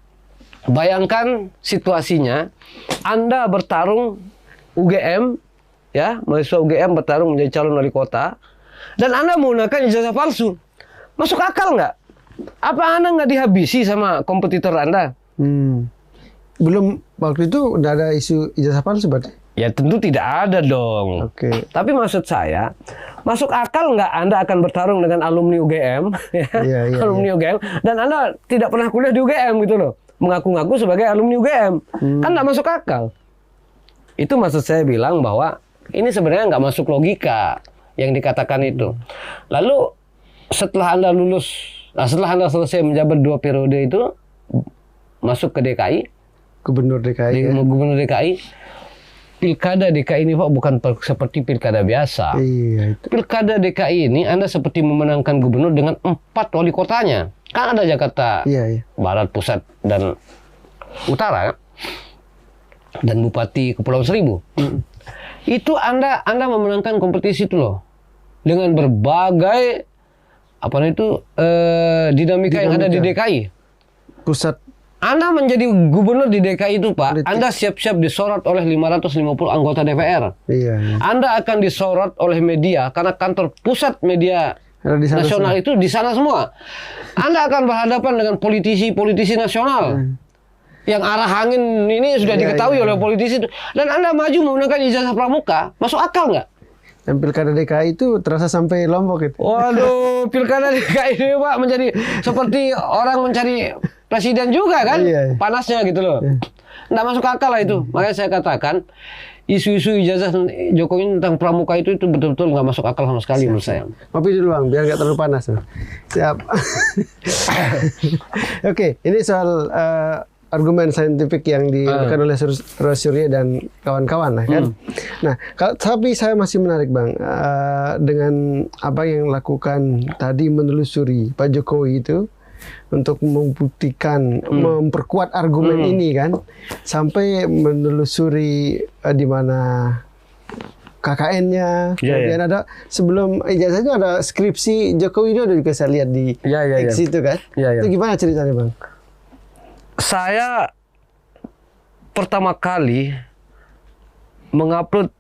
Bayangkan situasinya, Anda bertarung UGM, ya mahasiswa UGM bertarung menjadi calon wali kota, dan Anda menggunakan ijazah palsu. Masuk akal nggak? Apa Anda nggak dihabisi sama kompetitor Anda? Belum, waktu itu udah ada isu ijazah palsu berarti? Ya tentu tidak ada dong. Tapi maksud saya, masuk akal nggak Anda akan bertarung dengan alumni UGM, ya? Alumni UGM, dan Anda tidak pernah kuliah di UGM gitu loh, mengaku-ngaku sebagai alumni UGM, kan nggak masuk akal. Itu maksud saya bilang bahwa ini sebenarnya nggak masuk logika yang dikatakan itu. Lalu setelah Anda lulus, setelah Anda selesai menjabat 2 periode itu, masuk ke DKI, Gubernur DKI. Pilkada DKI ini Pak bukan seperti pilkada biasa. Pilkada DKI ini Anda seperti memenangkan gubernur dengan 4 wali kotanya. Kan ada Jakarta Barat, Pusat, dan Utara. Dan Bupati Kepulauan Seribu. Itu Anda memenangkan kompetisi itu loh. Dengan berbagai dinamika yang ada di DKI. Pusat. Anda menjadi gubernur di DKI itu Pak, Anda siap-siap disorot oleh 550 anggota DPR. Anda akan disorot oleh media karena kantor pusat media nasional itu di sana semua. Anda akan berhadapan dengan politisi-politisi nasional. Yang arah angin ini sudah diketahui oleh politisi itu. Dan Anda maju menggunakan ijazah pramuka, masuk akal nggak? Dan pilkada DKI itu terasa sampai Lombok gitu. Waduh, pilkada DKI ini Pak menjadi seperti orang mencari presiden juga kan, panasnya gitu loh. Nggak masuk akal lah itu. Makanya saya katakan isu-isu ijazah Jokowi tentang pramuka itu betul-betul nggak masuk akal sama sekali menurut saya. Kopi dulu Bang, biar nggak terlalu panas. Siap. Oke, ini soal argumen saintifik yang diberikan oleh Surya dan kawan-kawan lah kan. Nah, tapi saya masih menarik Bang dengan apa yang lakukan tadi menelusuri Pak Jokowi itu untuk membuktikan, memperkuat argumen ini kan, sampai menelusuri di mana KKN-nya, kemudian ada sebelum ijazah itu ada skripsi Jokowi Widodo juga saya lihat di X itu kan. Itu gimana ceritanya Bang? Saya pertama kali mengupload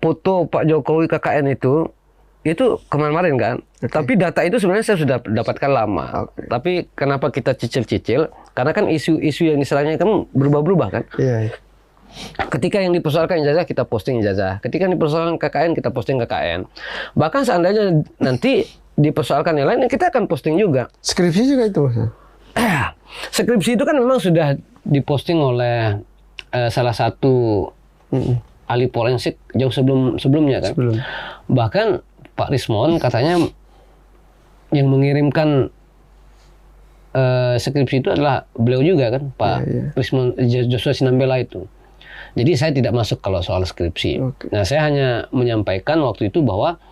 foto Pak Jokowi KKN itu kemarin kan. Tapi data itu sebenarnya saya sudah dapatkan lama. Tapi kenapa kita cicil-cicil? Karena kan isu-isu yang istilahnya kan berubah-berubah kan. Iya. Ketika yang dipersoalkan ijazah, kita posting ijazah. Ketika yang dipersoalkan KKN, kita posting KKN. Bahkan seandainya nanti dipersoalkan yang lain, kita akan posting juga. Skripsi juga itu, Mas? Skripsi itu kan memang sudah diposting oleh salah satu ahli forensik jauh sebelumnya kan. Bahkan Pak Rismon katanya yang mengirimkan skripsi itu adalah beliau juga kan, Pak Rismon Joshua Sinambela itu. Jadi saya tidak masuk kalau soal skripsi. Nah, saya hanya menyampaikan waktu itu bahwa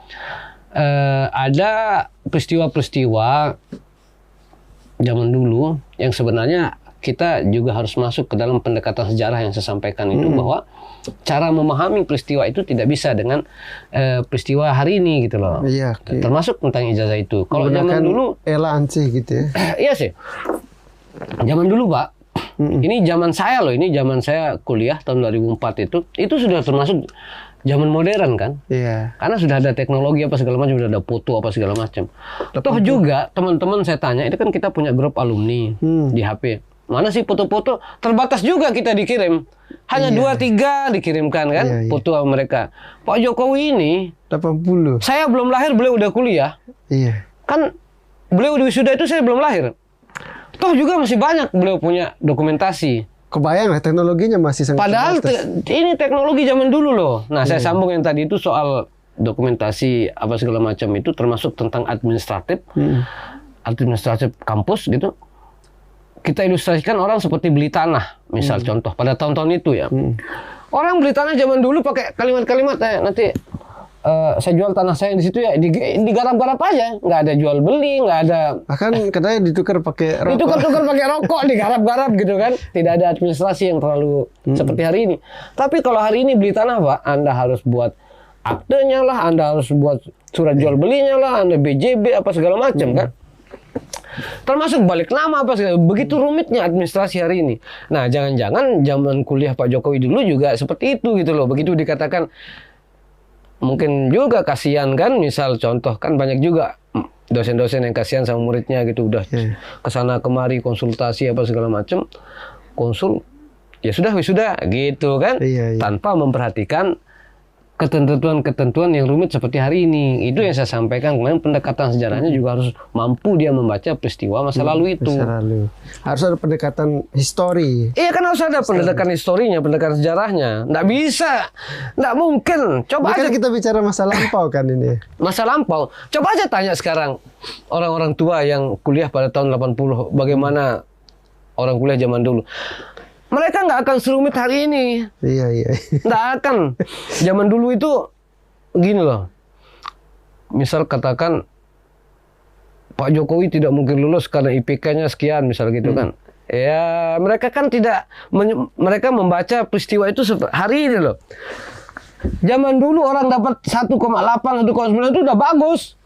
ada peristiwa-peristiwa zaman dulu yang sebenarnya kita juga harus masuk ke dalam pendekatan sejarah yang saya sampaikan itu, bahwa cara memahami peristiwa itu tidak bisa dengan peristiwa hari ini gitu loh. Iya. Termasuk tentang ijazah itu. Kalau zaman dulu Ela Ansi gitu ya. iya sih. Zaman dulu, Pak. Ini zaman saya loh, ini zaman saya kuliah tahun 2004 itu sudah termasuk zaman modern kan? Iya. Karena sudah ada teknologi apa segala macam, sudah ada foto apa segala macam. Toh juga teman-teman saya tanya, itu kan kita punya grup alumni di HP. Mana sih foto-foto? Terbatas juga kita dikirim. Hanya 2-3 dikirimkan kan foto sama mereka. Pak Jokowi ini 80. saya belum lahir, beliau udah kuliah. Iya. Kan beliau di wisuda itu saya belum lahir. Toh juga masih banyak beliau punya dokumentasi. Kebayang lah teknologinya masih sangat Padahal terbatas. ini teknologi zaman dulu loh. Nah, saya sambung yang tadi itu soal dokumentasi apa segala macam itu, termasuk tentang administratif kampus gitu. Kita ilustrasikan orang seperti beli tanah, misal contoh pada tahun-tahun itu ya. Orang beli tanah zaman dulu pakai kalimat-kalimat nanti saya jual tanah saya di situ ya, digarap-garap aja, nggak ada jual beli, nggak ada. Bahkan katanya ditukar pakai rokok. Ditukar pakai rokok, digarap-garap gitu kan. Tidak ada administrasi yang terlalu seperti hari ini. Tapi kalau hari ini beli tanah, Pak, Anda harus buat aktenya lah, Anda harus buat surat jual belinya lah, Anda BJB apa segala macam kan. Termasuk balik nama apa segala. Begitu rumitnya administrasi hari ini. Nah, jangan-jangan zaman kuliah Pak Jokowi dulu juga seperti itu gitu loh. Begitu dikatakan, mungkin juga kasihan kan, misal contoh kan banyak juga dosen-dosen yang kasihan sama muridnya gitu, udah kesana kemari konsultasi apa segala macam, konsul ya sudah wisuda gitu kan, tanpa memperhatikan ketentuan-ketentuan yang rumit seperti hari ini. Itu yang saya sampaikan kemarin, pendekatan sejarahnya juga harus mampu dia membaca peristiwa masa lalu itu. Masa lalu. Harus ada pendekatan histori. Iya kan, harus ada pendekatan historinya, pendekatan sejarahnya. Nggak bisa, nggak mungkin. Coba aja kita bicara masa lampau kan ini. Masa lampau. Coba aja tanya sekarang orang-orang tua yang kuliah pada tahun 80, bagaimana orang kuliah zaman dulu. Mereka nggak akan serumit hari ini. Iya. Nggak akan. Zaman dulu itu gini loh. Misal katakan Pak Jokowi tidak mungkin lulus karena IPK-nya sekian, misal gitu kan. Ya mereka kan tidak, mereka membaca peristiwa itu hari ini loh. Zaman dulu orang dapat 1,8, 1,9 itu udah bagus.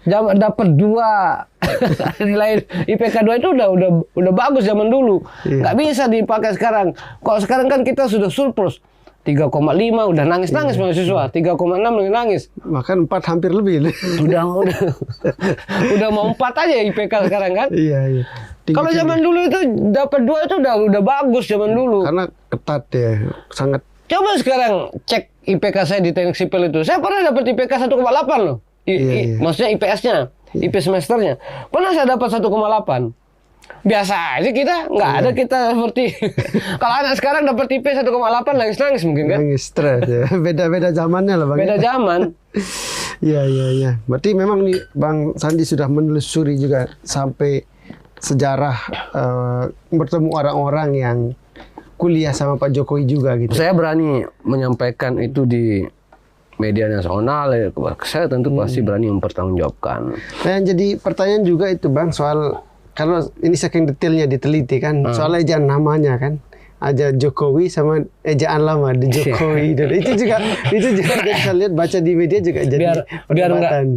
Dapat 2 nilai IPK 2 itu udah bagus zaman dulu. Nggak bisa dipakai sekarang. Kalau sekarang kan kita sudah surplus 3,5, udah nangis-nangis mahasiswa. 3,6 nangis. Bahkan 4 hampir lebih. Udah mau 4 aja IPK sekarang kan? Iya. Kalau zaman dulu itu dapat 2 itu udah bagus zaman dulu. Karena ketat ya, sangat. Coba sekarang cek IPK saya di teknik sipil itu. Saya pernah dapat IPK 1,8 loh. Maksudnya IPS-nya, IP semesternya. Pernah saya dapat 1,8. Biasa aja kita, nggak ada kita seperti. Kalau anak sekarang dapat IP 1,8 nangis-nangis mungkin kan? Nangis, stres ya. Beda-beda zamannya lah Bang. Beda zaman. Iya. Berarti memang nih Bang Sandi sudah menelusuri juga sampai sejarah bertemu orang-orang yang kuliah sama Pak Jokowi juga gitu. Saya berani menyampaikan itu di media nasional, saya tentu pasti berani mempertanggungjawabkan. Nah, yang jadi pertanyaan juga itu Bang, soal kalau ini saking detailnya diteliti kan, soal ejaan namanya kan, aja Jokowi sama ejaan lama di Jokowi. itu juga kita lihat baca di media juga jadi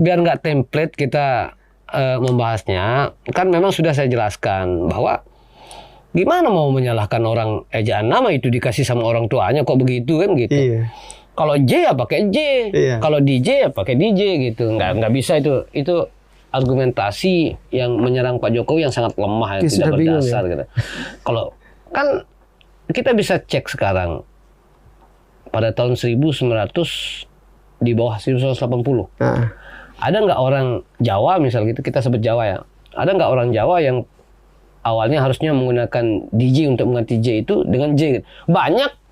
biar nggak template kita membahasnya, kan memang sudah saya jelaskan bahwa gimana mau menyalahkan orang ejaan nama itu dikasih sama orang tuanya kok begitu kan gitu. Iya. Kalau J ya pakai J, kalau DJ ya pakai DJ gitu. Nggak bisa itu argumentasi yang menyerang Pak Jokowi yang sangat lemah, yang tidak berdasar gitu. Kalau kan kita bisa cek sekarang pada tahun 1900 di bawah 1980. Ada nggak orang Jawa misal gitu, kita sebut Jawa ya. Ada nggak orang Jawa yang awalnya harusnya menggunakan DJ untuk mengganti J itu dengan J? Banyak.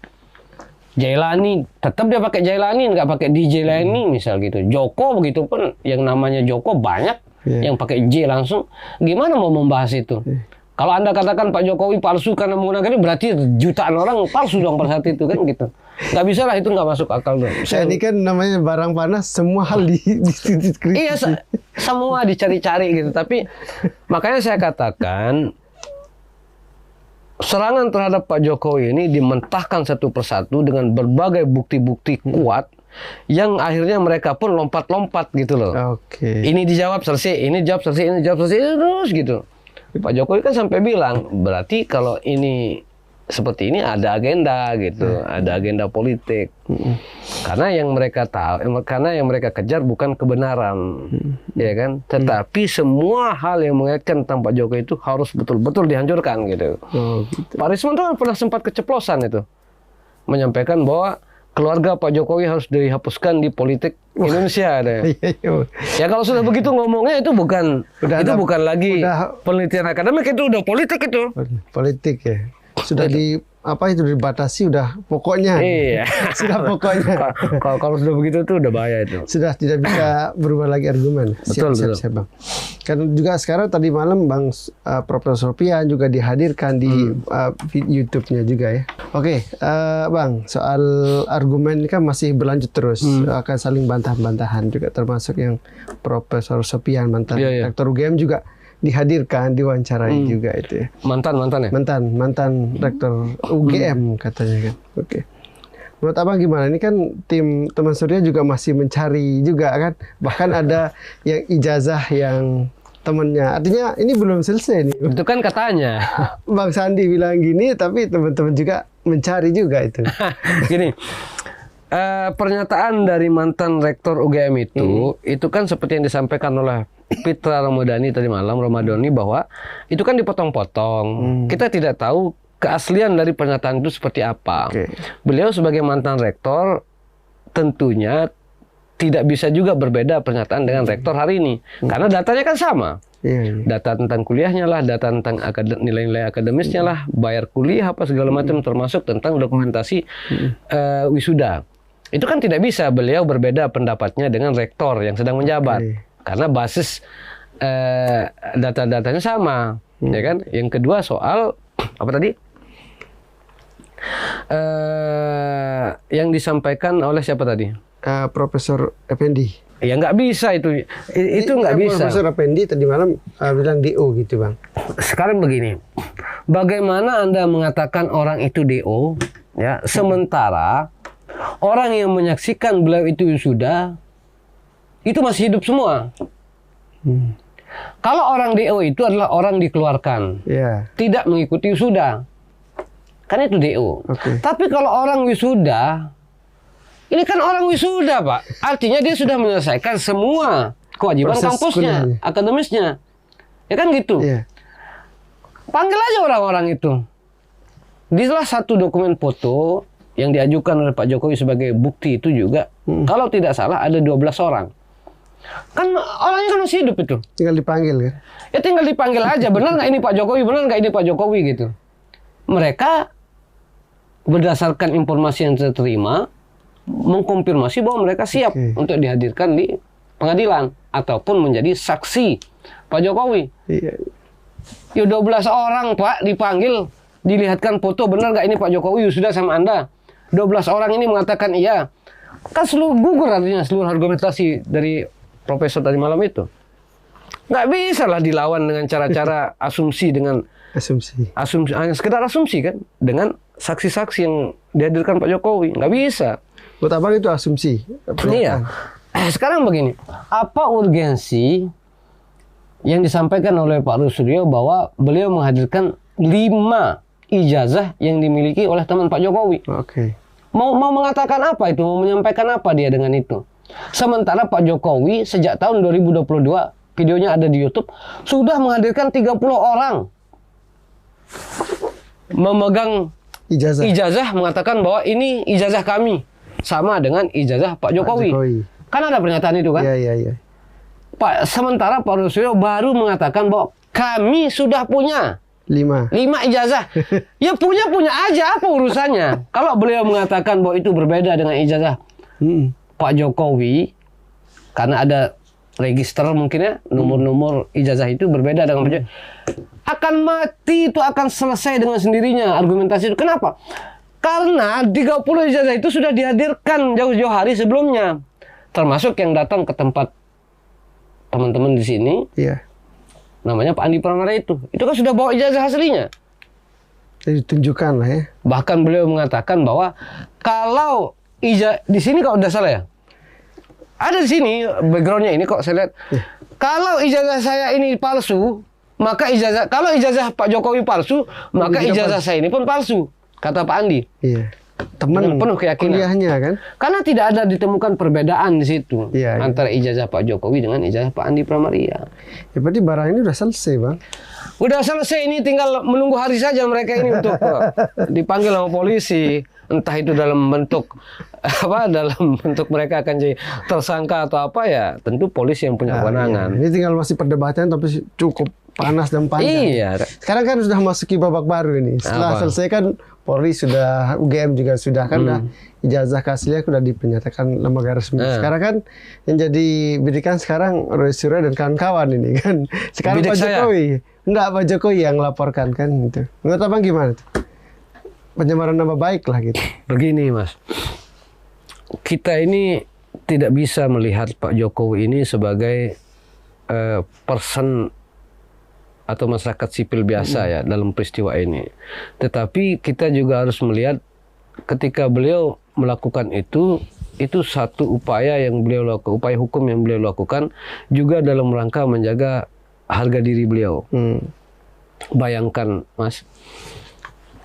Jailani, tetap dia pakai Jailani, nggak pakai DJ Lani misal gitu. Joko begitu pun, yang namanya Joko banyak yang pakai J langsung. Gimana mau membahas itu? Kalau Anda katakan Pak Jokowi palsu karena menggunakan ini, berarti jutaan orang palsu dong pada saat itu kan gitu. Nggak bisa lah, itu nggak masuk akal dong. Ini kan namanya barang panas, semua hal dikritisi. Iya, semua dicari-cari gitu. Tapi makanya saya katakan serangan terhadap Pak Jokowi ini dimentahkan satu persatu dengan berbagai bukti-bukti kuat yang akhirnya mereka pun lompat-lompat gitu loh. Ini dijawab selesai, ini jawab selesai, ini jawab selesai, terus gitu. Pak Jokowi kan sampai bilang, berarti kalau ini seperti ini ada agenda gitu, ada agenda politik. Karena yang mereka tahu, karena yang mereka kejar bukan kebenaran, ya kan? Tetapi semua hal yang mengaitkan tentang Pak Jokowi itu harus betul-betul dihancurkan gitu. Pak Risman tuh pernah sempat keceplosan itu, menyampaikan bahwa keluarga Pak Jokowi harus dihapuskan di politik Indonesia. Ya kalau sudah begitu ngomongnya itu bukan bukan lagi penelitian akademik, itu udah politik itu. Politik ya. Sudah dibatasi, udah pokoknya. Iya. Sudah pokoknya. Kalau sudah begitu tuh udah bahaya itu. Sudah tidak bisa berubah lagi argumen. Siap, Bang. Kan juga sekarang tadi malam Bang Profesor Sopian juga dihadirkan di YouTube-nya juga ya. Oke, Bang, soal argumen ini kan masih berlanjut terus. Akan saling bantah-bantahan juga, termasuk yang Profesor Sopian mantan Rektor UGM juga dihadirkan, diwawancarai juga itu ya. Mantan ya? Mantan Rektor UGM katanya kan. Oke. Menurut Abang gimana? Ini kan tim teman Surya juga masih mencari juga kan. Bahkan ada yang ijazah yang temannya. Artinya ini belum selesai nih. Itu kan katanya. Bang Sandi bilang gini, tapi teman-teman juga mencari juga itu. Gini. Pernyataan dari mantan Rektor UGM itu kan seperti yang disampaikan oleh Pitra Ramadhani tadi malam, bahwa itu kan dipotong-potong. Kita tidak tahu keaslian dari pernyataan itu seperti apa. Beliau sebagai mantan rektor tentunya tidak bisa juga berbeda pernyataan dengan rektor hari ini. Karena datanya kan sama. Data tentang kuliahnya lah, data tentang nilai-nilai akademisnya lah, bayar kuliah apa segala macam, termasuk tentang dokumentasi wisuda. Itu kan tidak bisa beliau berbeda pendapatnya dengan rektor yang sedang menjabat. Karena basis data-datanya sama, ya kan? Yang kedua soal apa tadi? Yang disampaikan oleh siapa tadi? Profesor Effendi. Ya nggak bisa itu nggak bisa. Profesor Effendi tadi malam bilang DO gitu Bang. Sekarang begini, bagaimana Anda mengatakan orang itu DO, ya? Sementara orang yang menyaksikan beliau itu sudah itu masih hidup semua. Kalau orang DO itu adalah orang dikeluarkan, tidak mengikuti wisuda, kan itu DO. Tapi kalau orang wisuda, ini kan orang wisuda Pak, artinya dia sudah menyelesaikan semua kewajiban kampusnya, akademisnya, ya kan gitu. Panggil aja orang-orang itu. Di salah satu dokumen foto yang diajukan oleh Pak Jokowi sebagai bukti itu juga, kalau tidak salah ada 12 orang. Kan orangnya kan masih hidup itu. Tinggal dipanggil kan? Ya tinggal dipanggil aja. Benar nggak ini Pak Jokowi? Benar nggak ini Pak Jokowi gitu? Mereka berdasarkan informasi yang saya terima mengkonfirmasi bahwa mereka siap untuk dihadirkan di pengadilan ataupun menjadi saksi Pak Jokowi. Ya 12 orang Pak dipanggil, dilihatkan foto, benar nggak ini Pak Jokowi sudah sama Anda? 12 orang ini mengatakan iya. Kan seluruh gugur artinya seluruh argumentasi dari Profesor tadi malam itu. Nggak bisa lah dilawan dengan cara-cara asumsi hanya sekedar asumsi kan, dengan saksi-saksi yang dihadirkan Pak Jokowi. Nggak bisa. Buat Abang itu asumsi. Iya. Sekarang begini, apa urgensi yang disampaikan oleh Pak Rusudyo bahwa beliau menghadirkan 5 ijazah yang dimiliki oleh teman Pak Jokowi? Mau mengatakan apa itu? Mau menyampaikan apa dia dengan itu? Sementara Pak Jokowi sejak tahun 2022, videonya ada di YouTube, sudah menghadirkan 30 orang memegang ijazah mengatakan bahwa ini ijazah kami sama dengan ijazah Pak Jokowi. Kan ada pernyataan itu kan? Iya. Sementara Pak Roy Suryo baru mengatakan bahwa kami sudah punya 5 ijazah. Ya punya aja, apa urusannya? Kalau beliau mengatakan bahwa itu berbeda dengan ijazah Pak Jokowi, karena ada register mungkin ya, nomor-nomor ijazah itu berbeda dengan Pak Jokowi, akan mati, itu akan selesai dengan sendirinya argumentasi itu. Kenapa? Karena 30 ijazah itu sudah dihadirkan jauh-jauh hari sebelumnya, termasuk yang datang ke tempat teman-teman di sini. Iya. Namanya Pak Andi Pramana itu kan sudah bawa ijazah aslinya. Jadi tunjukkan lah ya. Bahkan beliau mengatakan bahwa kalau ijazah di sini kalau udah salah ya, ada di sini backgroundnya ini kok saya lihat. Kalau ijazah saya ini palsu, maka kalau ijazah Pak Jokowi palsu, maka ijazah saya ini pun palsu, kata Pak Andi. Iya. Teman penuh keyakinan. Kuliahnya kan. Karena tidak ada ditemukan perbedaan di situ antara ijazah Pak Jokowi dengan ijazah Pak Andi Pramaria. Ya berarti barang ini udah selesai, Bang. Udah selesai, ini tinggal menunggu hari saja mereka ini untuk dipanggil sama polisi. Entah itu dalam bentuk dalam bentuk mereka akan jadi tersangka atau apa ya, tentu polisi yang punya kewenangan. Ini tinggal masih perdebatan tapi cukup panas dan panjang. Iya. Sekarang kan sudah masuki babak baru ini. Setelah selesai kan Polri sudah, UGM juga sudah kan, udah ijazah keaslian sudah dinyatakan lembaga resmi. Sekarang kan yang jadi bidikan sekarang Roy Suryo dan kawan-kawan ini kan. Sekarang Pak Jokowi. Enggak, Pak Jokowi yang laporkan kan gitu. Menurut Abang gimana tuh? Pencemaran nama baik lah gitu. Begini Mas, kita ini tidak bisa melihat Pak Jokowi ini sebagai person atau masyarakat sipil biasa ya dalam peristiwa ini. Tetapi kita juga harus melihat ketika beliau melakukan itu satu upaya yang beliau lakukan, upaya hukum yang beliau lakukan juga dalam rangka menjaga harga diri beliau. Bayangkan Mas,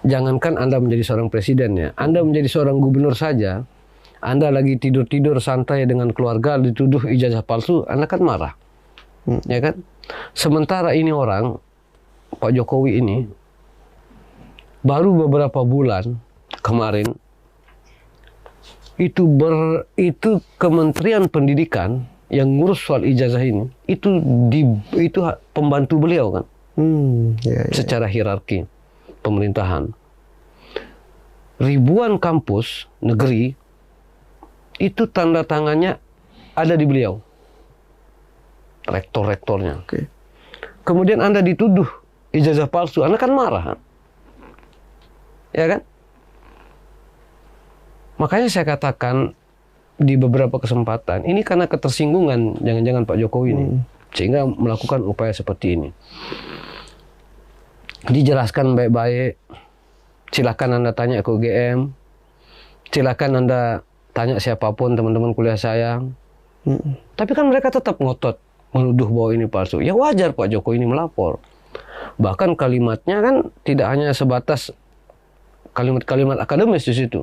jangankan Anda menjadi seorang presiden ya, Anda menjadi seorang gubernur saja, Anda lagi tidur-tidur santai dengan keluarga dituduh ijazah palsu, Anda kan marah. Ya kan? Sementara ini orang, Pak Jokowi ini, baru beberapa bulan kemarin, itu Kementerian Pendidikan yang ngurus soal ijazah ini, itu pembantu beliau kan, secara hierarki pemerintahan. Ribuan kampus negeri itu tanda tangannya ada di beliau, rektor-rektornya. Kemudian Anda dituduh ijazah palsu, Anda kan marah, ya kan? Makanya saya katakan di beberapa kesempatan ini karena ketersinggungan jangan-jangan Pak Jokowi ini, sehingga melakukan upaya seperti ini. Dijelaskan baik-baik. Silakan Anda tanya ke UGM. Silakan Anda tanya siapapun teman-teman kuliah saya. Tapi kan mereka tetap ngotot menuduh bahwa ini palsu. Ya wajar Pak Jokowi ini melapor. Bahkan kalimatnya kan tidak hanya sebatas kalimat-kalimat akademis di situ.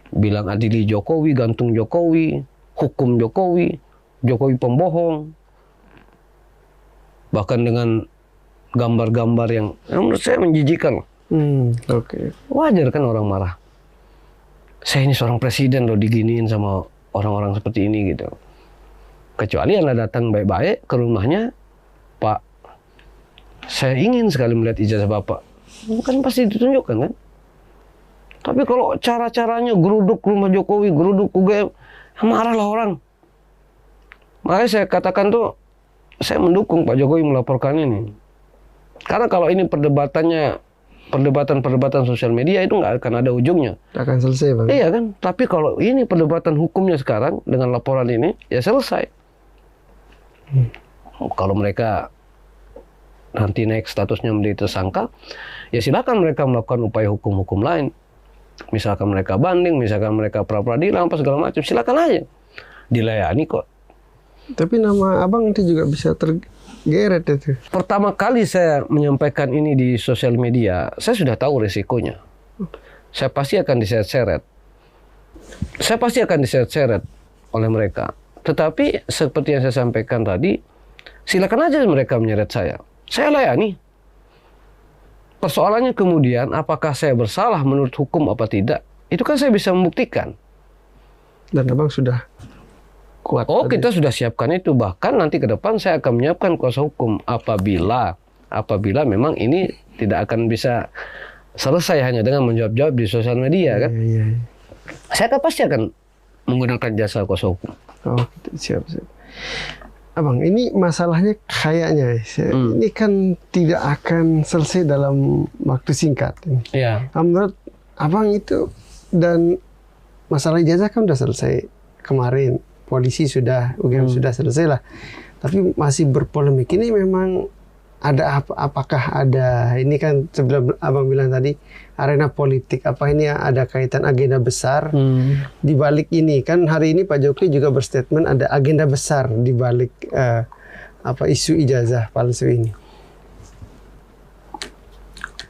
Bilang adili Jokowi, gantung Jokowi, hukum Jokowi, Jokowi pembohong. Bahkan dengan gambar-gambar yang menurut saya menjijikan. Wajar kan orang marah. Saya ini seorang presiden loh, diginiin sama orang-orang seperti ini gitu. Kecuali Anda datang baik-baik ke rumahnya, Pak, saya ingin sekali melihat ijazah Bapak. Kan pasti ditunjukkan kan. Tapi kalau cara-caranya geruduk rumah Jokowi, geruduk UGM, marahlah orang. Makanya saya katakan tuh, saya mendukung Pak Jokowi melaporkan ini. Karena kalau ini perdebatan sosial media itu nggak akan ada ujungnya. Akan selesai, Bang. Iya kan? Tapi kalau ini perdebatan hukumnya sekarang dengan laporan ini, ya selesai. Kalau mereka nanti naik statusnya menjadi tersangka, ya silakan mereka melakukan upaya hukum-hukum lain. Misalkan mereka banding, misalkan mereka pra-peradilan, apa segala macam, silakan aja. Dilayani kok. Tapi nama Abang itu juga bisa tergeret itu. Pertama kali saya menyampaikan ini di sosial media, saya sudah tahu resikonya. Saya pasti akan diseret-seret. saya pasti akan diseret-seret oleh mereka. Tetapi seperti yang saya sampaikan tadi, silakan aja mereka menyeret saya. Saya layani. Persoalannya kemudian apakah saya bersalah menurut hukum apa tidak, itu kan saya bisa membuktikan. Dan Abang sudah kuat. Oh, tadi. kita sudah siapkan itu. Bahkan nanti ke depan saya akan menyiapkan kuasa hukum apabila memang ini tidak akan bisa selesai hanya dengan menjawab-jawab di sosial media kan. Iya. Saya kan pasti akan menggunakan jasa kuasa hukum. Oh, siap. Abang, ini masalahnya kayaknya ini kan tidak akan selesai dalam waktu singkat. Iya. Menurut Abang itu, dan masalah ijazah kan udah selesai kemarin, polisi sudah UGM sudah selesai lah, tapi masih berpolemik. Ini memang ada apakah ada, ini kan sebelum Abang bilang tadi arena politik, apa ini ada kaitan agenda besar di balik ini? Kan hari ini Pak Jokowi juga berstatement ada agenda besar di balik isu ijazah palsu ini.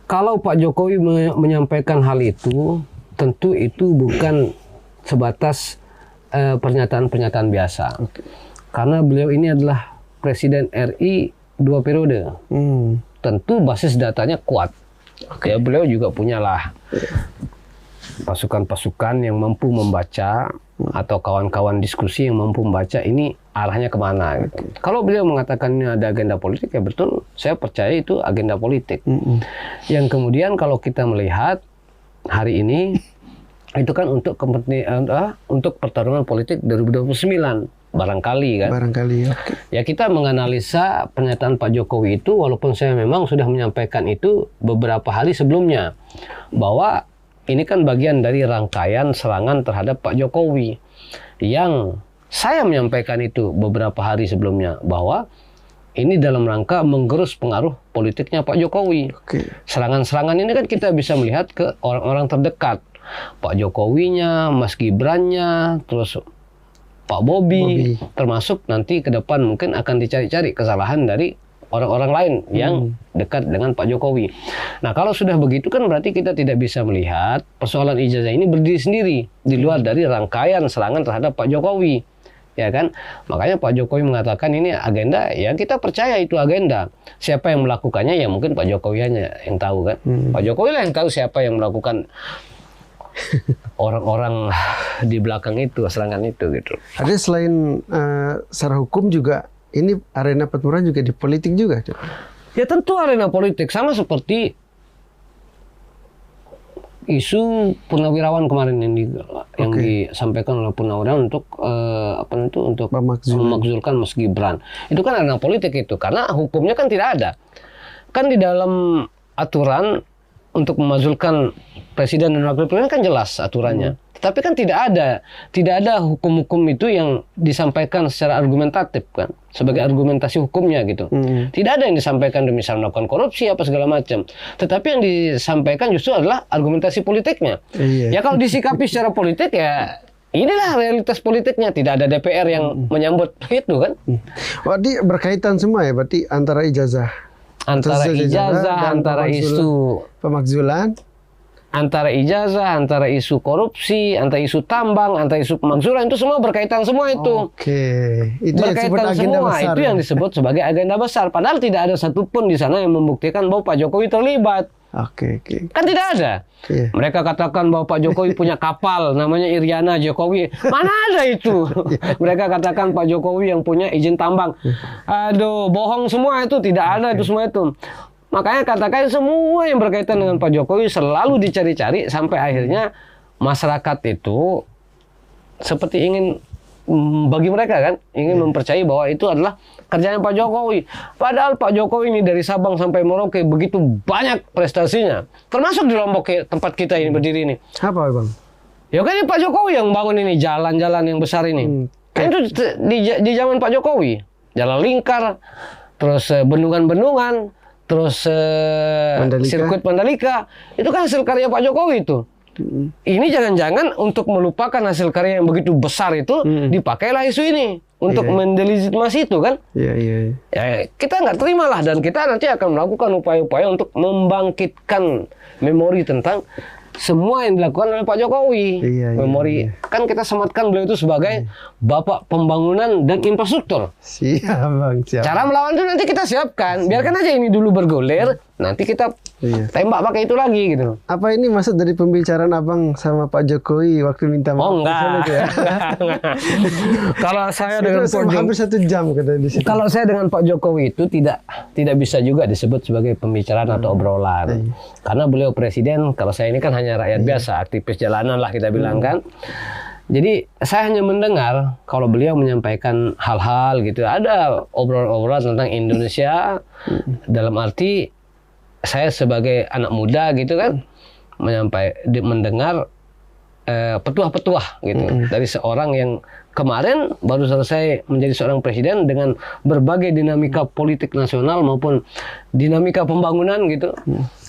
Kalau Pak Jokowi menyampaikan hal itu, tentu itu bukan sebatas pernyataan-pernyataan biasa. Karena beliau ini adalah Presiden RI 2 periode. Tentu basis datanya kuat. Ya, beliau juga punyalah pasukan-pasukan yang mampu membaca atau kawan-kawan diskusi yang mampu membaca ini arahnya kemana gitu. Kalau beliau mengatakan ini ada agenda politik, ya betul, saya percaya itu agenda politik. Yang kemudian kalau kita melihat hari ini itu kan untuk pertarungan politik 2029 barangkali kan. Barangkali, oke. Ya, kita menganalisa pernyataan Pak Jokowi itu, walaupun saya memang sudah menyampaikan itu beberapa hari sebelumnya, bahwa ini kan bagian dari rangkaian serangan terhadap Pak Jokowi. Yang saya menyampaikan itu beberapa hari sebelumnya, bahwa ini dalam rangka menggerus pengaruh politiknya Pak Jokowi. Oke. Serangan-serangan ini kan kita bisa melihat ke orang-orang terdekat. Pak Jokowinya, Mas Gibrannya, terus Pak Bobi, termasuk nanti ke depan mungkin akan dicari-cari kesalahan dari orang-orang lain yang dekat dengan Pak Jokowi. Nah, kalau sudah begitu kan berarti kita tidak bisa melihat persoalan ijazah ini berdiri sendiri di luar dari rangkaian serangan terhadap Pak Jokowi. Ya kan? Makanya Pak Jokowi mengatakan ini agenda, ya kita percaya itu agenda. Siapa yang melakukannya, ya mungkin Pak Jokowi hanya yang tahu kan. Pak Jokowi lah yang tahu siapa yang melakukan orang-orang di belakang itu, serangan itu gitu. Ada selain secara hukum juga, ini arena pertempuran juga di politik juga. Ya tentu arena politik, sama seperti isu Purnawirawan kemarin yang disampaikan oleh Purnawirawan untuk untuk memakzulkan Mas Gibran. Itu kan arena politik itu, karena hukumnya kan tidak ada. Kan di dalam aturan untuk memakzulkan presiden dan wakil presiden kan jelas aturannya. Tapi kan tidak ada hukum-hukum itu yang disampaikan secara argumentatif kan, sebagai argumentasi hukumnya gitu. Tidak ada yang disampaikan misalnya melakukan korupsi apa segala macam. Tetapi yang disampaikan justru adalah argumentasi politiknya. Ya kalau disikapi secara politik, ya inilah realitas politiknya. Tidak ada DPR yang menyambut itu kan. Berarti berkaitan semua ya, berarti antara ijazah, antara isu pemakzulan, antara ijazah, antara isu korupsi, antara isu tambang, antara isu pemakzulan, itu semua berkaitan semua itu. Itu berkaitan yang agenda semua besar, itu yang disebut sebagai agenda besar. Padahal tidak ada satupun di sana yang membuktikan bahwa Pak Jokowi terlibat. Kan tidak ada. Mereka katakan bahwa Pak Jokowi punya kapal namanya Iriana Jokowi. Mana ada itu? Mereka katakan Pak Jokowi yang punya izin tambang. Aduh, bohong semua itu, tidak ada itu semua itu. Makanya katakan semua yang berkaitan dengan Pak Jokowi selalu dicari-cari sampai akhirnya masyarakat itu seperti ingin, bagi mereka kan, ingin mempercayai bahwa itu adalah kerjanya Pak Jokowi. Padahal Pak Jokowi ini dari Sabang sampai Merauke begitu banyak prestasinya. Termasuk di Lombok tempat kita ini berdiri ini. Apa Bang? Ya kan ini Pak Jokowi yang bangun ini jalan-jalan yang besar ini. Kan itu di zaman Pak Jokowi. Jalan lingkar, terus bendungan-bendungan, terus sirkuit Mandalika, itu kan hasil karya Pak Jokowi itu. Ini jangan-jangan untuk melupakan hasil karya yang begitu besar itu, dipakailah isu ini untuk mendelegitimasi itu kan. Ya, kita nggak terima lah, dan kita nanti akan melakukan upaya-upaya untuk membangkitkan memori tentang semua yang dilakukan oleh Pak Jokowi. Iya, iya, Memori iya. kan kita sematkan beliau itu sebagai Bapak Pembangunan dan Infrastruktur. Siap Bang, siap. Cara melawan itu nanti kita siapkan. Biarkan aja ini dulu bergulir, nanti kita Iya. tembak pakai itu lagi gitu. Apa ini maksud dari pembicaraan Abang sama Pak Jokowi waktu minta maaf? Oh enggak. Itu ya? Kalau saya Itu dengan Pak Jokowi, hampir 1 jam katanya di situ. kalau saya dengan Pak Jokowi itu tidak bisa juga disebut sebagai pembicaraan atau obrolan. Karena beliau presiden, kalau saya ini kan hanya rakyat biasa, aktivis jalanan lah kita bilang kan. Jadi saya hanya mendengar kalau beliau menyampaikan hal-hal gitu. Ada obrolan-obrolan tentang Indonesia dalam arti saya sebagai anak muda gitu kan mendengar petuah-petuah gitu dari seorang yang kemarin baru selesai menjadi seorang presiden dengan berbagai dinamika politik nasional maupun dinamika pembangunan gitu.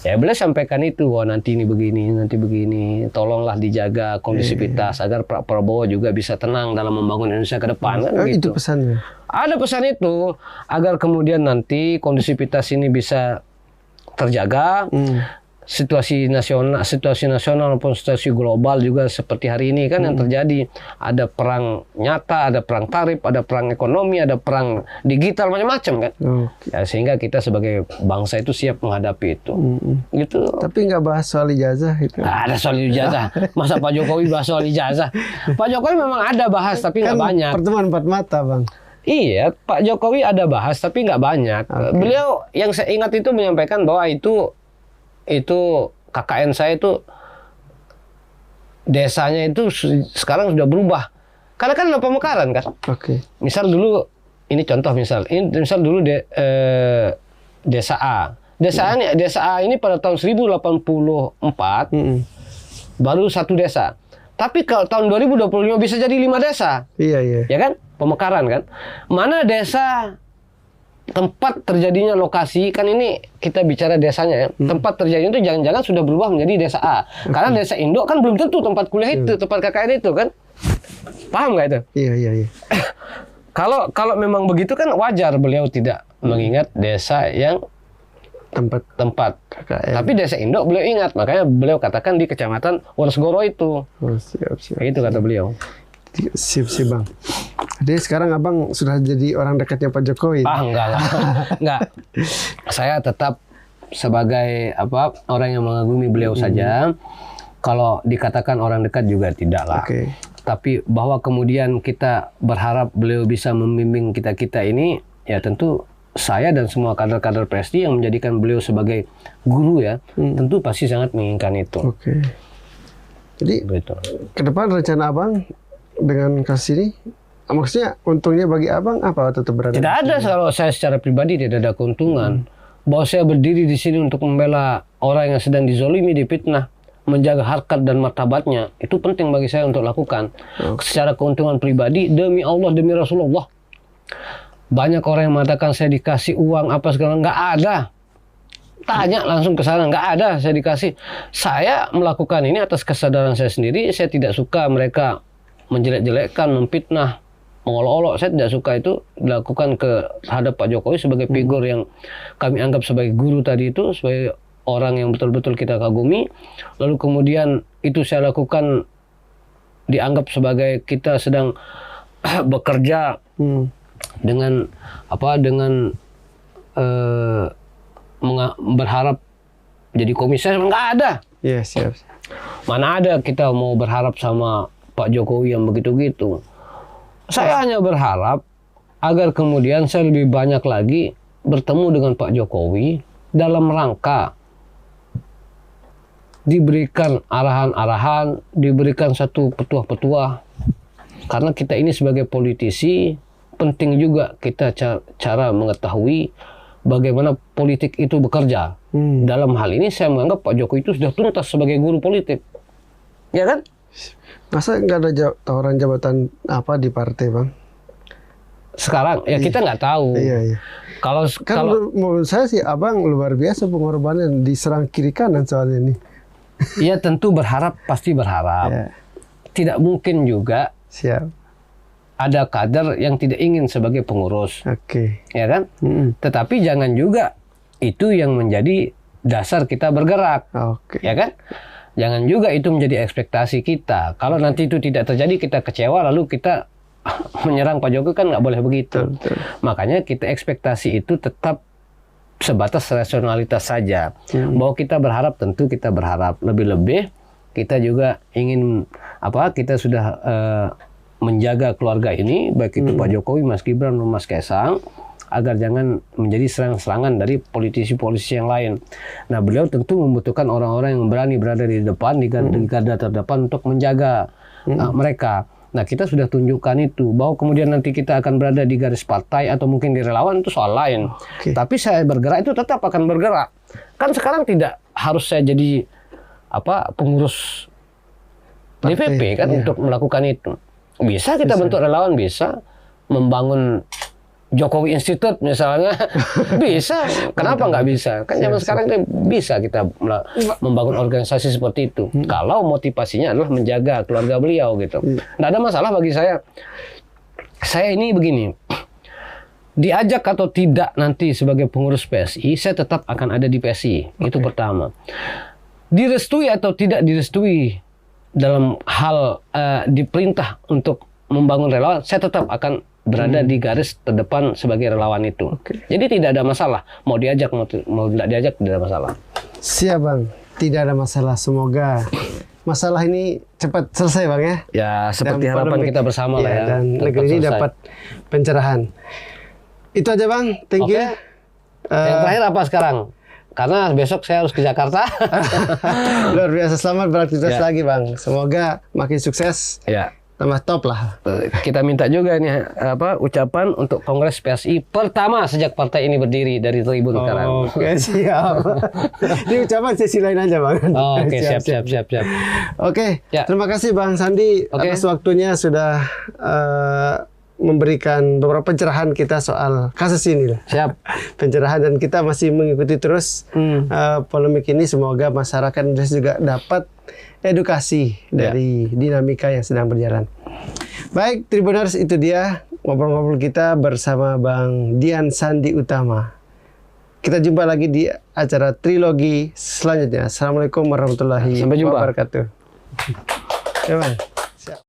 Ya beliau sampaikan itu, wah nanti ini begini, nanti begini, tolonglah dijaga kondusivitas agar Pak Prabowo juga bisa tenang dalam membangun Indonesia ke depan kan Oh, gitu. itu pesannya. Ada pesan itu agar kemudian nanti kondusivitas ini bisa terjaga, situasi nasional maupun situasi global juga seperti hari ini kan yang terjadi, ada perang nyata, ada perang tarif, ada perang ekonomi, ada perang digital, macam-macam kan. Ya, sehingga kita sebagai bangsa itu siap menghadapi itu. Gitu. Tapi nggak bahas soal ijazah itu. Nggak ada soal ijazah. Masa Pak Jokowi bahas soal ijazah? Pak Jokowi memang ada bahas tapi nggak banyak. Pertemuan 4 mata Bang. Iya, Pak Jokowi ada bahas tapi nggak banyak. Beliau yang saya ingat itu menyampaikan bahwa itu KKN saya itu desanya itu sekarang sudah berubah. Karena kan ada pemekaran kan. Oke. Misal dulu ini contoh misal dulu desa A. Desa A ini pada tahun 1084 baru 1 desa. Tapi kalau tahun 2025 bisa jadi 5 desa. Iya, iya. Ya kan? Pemekaran kan. Mana desa tempat terjadinya lokasi, kan ini kita bicara desanya ya. Tempat terjadinya itu jangan-jangan sudah berubah menjadi desa A. Karena desa Indok kan belum tentu tempat kuliah itu, tempat KKN itu kan. Paham nggak itu? Iya, iya, iya. Kalau memang begitu kan wajar beliau tidak mengingat desa yang tempat KKN. Tapi desa Indok beliau ingat, makanya beliau katakan di kecamatan Wonosgoro itu. Oh, siap. Itu kata beliau. Sip Bang. Jadi sekarang Abang sudah jadi orang dekatnya Pak Jokowi. Enggak. Saya tetap sebagai orang yang mengagumi beliau saja. Kalau dikatakan orang dekat juga tidak lah. Oke. Tapi bahwa kemudian kita berharap beliau bisa membimbing kita ini, ya tentu saya dan semua kader-kader PSI yang menjadikan beliau sebagai guru ya, tentu pasti sangat menginginkan itu. Oke. Jadi Begitu. ke depan rencana Abang dengan kasus ini, maksudnya untungnya bagi Abang apa tetap berada? Tidak ada, kalau saya secara pribadi tidak ada keuntungan. Bahwa saya berdiri di sini untuk membela orang yang sedang dizolimi, difitnah, menjaga harkat dan martabatnya, itu penting bagi saya untuk lakukan. Secara keuntungan pribadi, demi Allah, demi Rasulullah. Banyak orang yang mengatakan saya dikasih uang apa segala, nggak ada. Tanya langsung ke sana, nggak ada saya dikasih. Saya melakukan ini atas kesadaran saya sendiri. Saya tidak suka mereka menjelek-jelekkan, memfitnah, mengolok-olok. Saya tidak suka itu dilakukan terhadap Pak Jokowi sebagai figur yang kami anggap sebagai guru tadi itu, sebagai orang yang betul-betul kita kagumi. Lalu kemudian itu saya lakukan dianggap sebagai kita sedang bekerja dengan berharap jadi komisaris. Nggak ada. Iya, siap. Mana ada kita mau berharap sama Pak Jokowi yang begitu-gitu. Saya hanya berharap agar kemudian saya lebih banyak lagi bertemu dengan Pak Jokowi dalam rangka diberikan arahan-arahan, diberikan satu petuah-petuah. Karena kita ini sebagai politisi, penting juga kita cara mengetahui bagaimana politik itu bekerja. Dalam hal ini saya menganggap Pak Jokowi itu sudah tuntas sebagai guru politik. Ya kan? Masa nggak ada tawaran jabatan apa di partai Bang? Sekarang ya kita nggak tahu. Iya. Kalau Menurut saya sih Abang luar biasa pengorbanan, diserang kiri kanan soalnya nih. ya tentu berharap, pasti berharap. Ya. Tidak mungkin juga Siap. ada kader yang tidak ingin sebagai pengurus. Oke. Ya kan? Tetapi jangan juga itu yang menjadi dasar kita bergerak. Oke. Ya kan? jangan juga itu menjadi ekspektasi kita. Kalau nanti itu tidak terjadi, kita kecewa, lalu kita menyerang Pak Jokowi, kan nggak boleh begitu. Betul. Makanya kita ekspektasi itu tetap sebatas rasionalitas saja. Bahwa kita berharap, tentu kita berharap lebih-lebih. Kita juga ingin kita sudah menjaga keluarga ini, baik itu Pak Jokowi, Mas Gibran, Mas Kaisang, agar jangan menjadi serang-serangan dari politisi-politisi yang lain. Nah, beliau tentu membutuhkan orang-orang yang berani berada di depan, di garda terdepan untuk menjaga mereka. Nah, kita sudah tunjukkan itu, bahwa kemudian nanti kita akan berada di garis partai atau mungkin di relawan, itu soal lain. Tapi saya bergerak itu tetap akan bergerak. Kan sekarang tidak harus saya jadi pengurus DPP kan untuk melakukan itu. Bisa kita bentuk relawan, bisa membangun Jokowi Institute misalnya, bisa. Kenapa nggak bisa? Kan zaman sekarang kan bisa kita membangun organisasi seperti itu. Kalau motivasinya adalah menjaga keluarga beliau gitu. Nggak ada masalah bagi saya. Saya ini begini, diajak atau tidak nanti sebagai pengurus PSI, saya tetap akan ada di PSI. Itu pertama. Direstui atau tidak direstui dalam hal diperintah untuk membangun relawan, saya tetap akan berada di garis terdepan sebagai relawan itu. Jadi tidak ada masalah. Mau diajak, mau tidak diajak, tidak ada masalah. Siap Bang, tidak ada masalah. Semoga masalah ini cepat selesai Bang ya. Ya seperti Dan harapan kita bersama lah ya. Dan negeri ini dapat pencerahan. Itu aja Bang, thank you. Yang terakhir apa sekarang? Karena besok saya harus ke Jakarta. Luar biasa, selamat beraktivitas lagi Bang. Semoga makin sukses. Ya. Tambah top lah. Kita minta juga ini ucapan untuk Kongres PSI pertama sejak partai ini berdiri dari Tribun sekarang. Oke, siap. Ini ucapan sesi lain aja Bang. Oke, siap. Oke, Ya. terima kasih Bang Sandi atas waktunya sudah memberikan beberapa pencerahan kita soal kasus ini. Siap. Pencerahan, dan kita masih mengikuti terus polemik ini. Semoga masyarakat Indonesia juga dapat edukasi dari dinamika yang sedang berjalan. Baik, Tribuners, itu dia ngobrol-ngobrol kita bersama Bang Dian Sandi Utama. Kita jumpa lagi di acara trilogi selanjutnya. Assalamualaikum warahmatullahi wabarakatuh. Ya, Bang.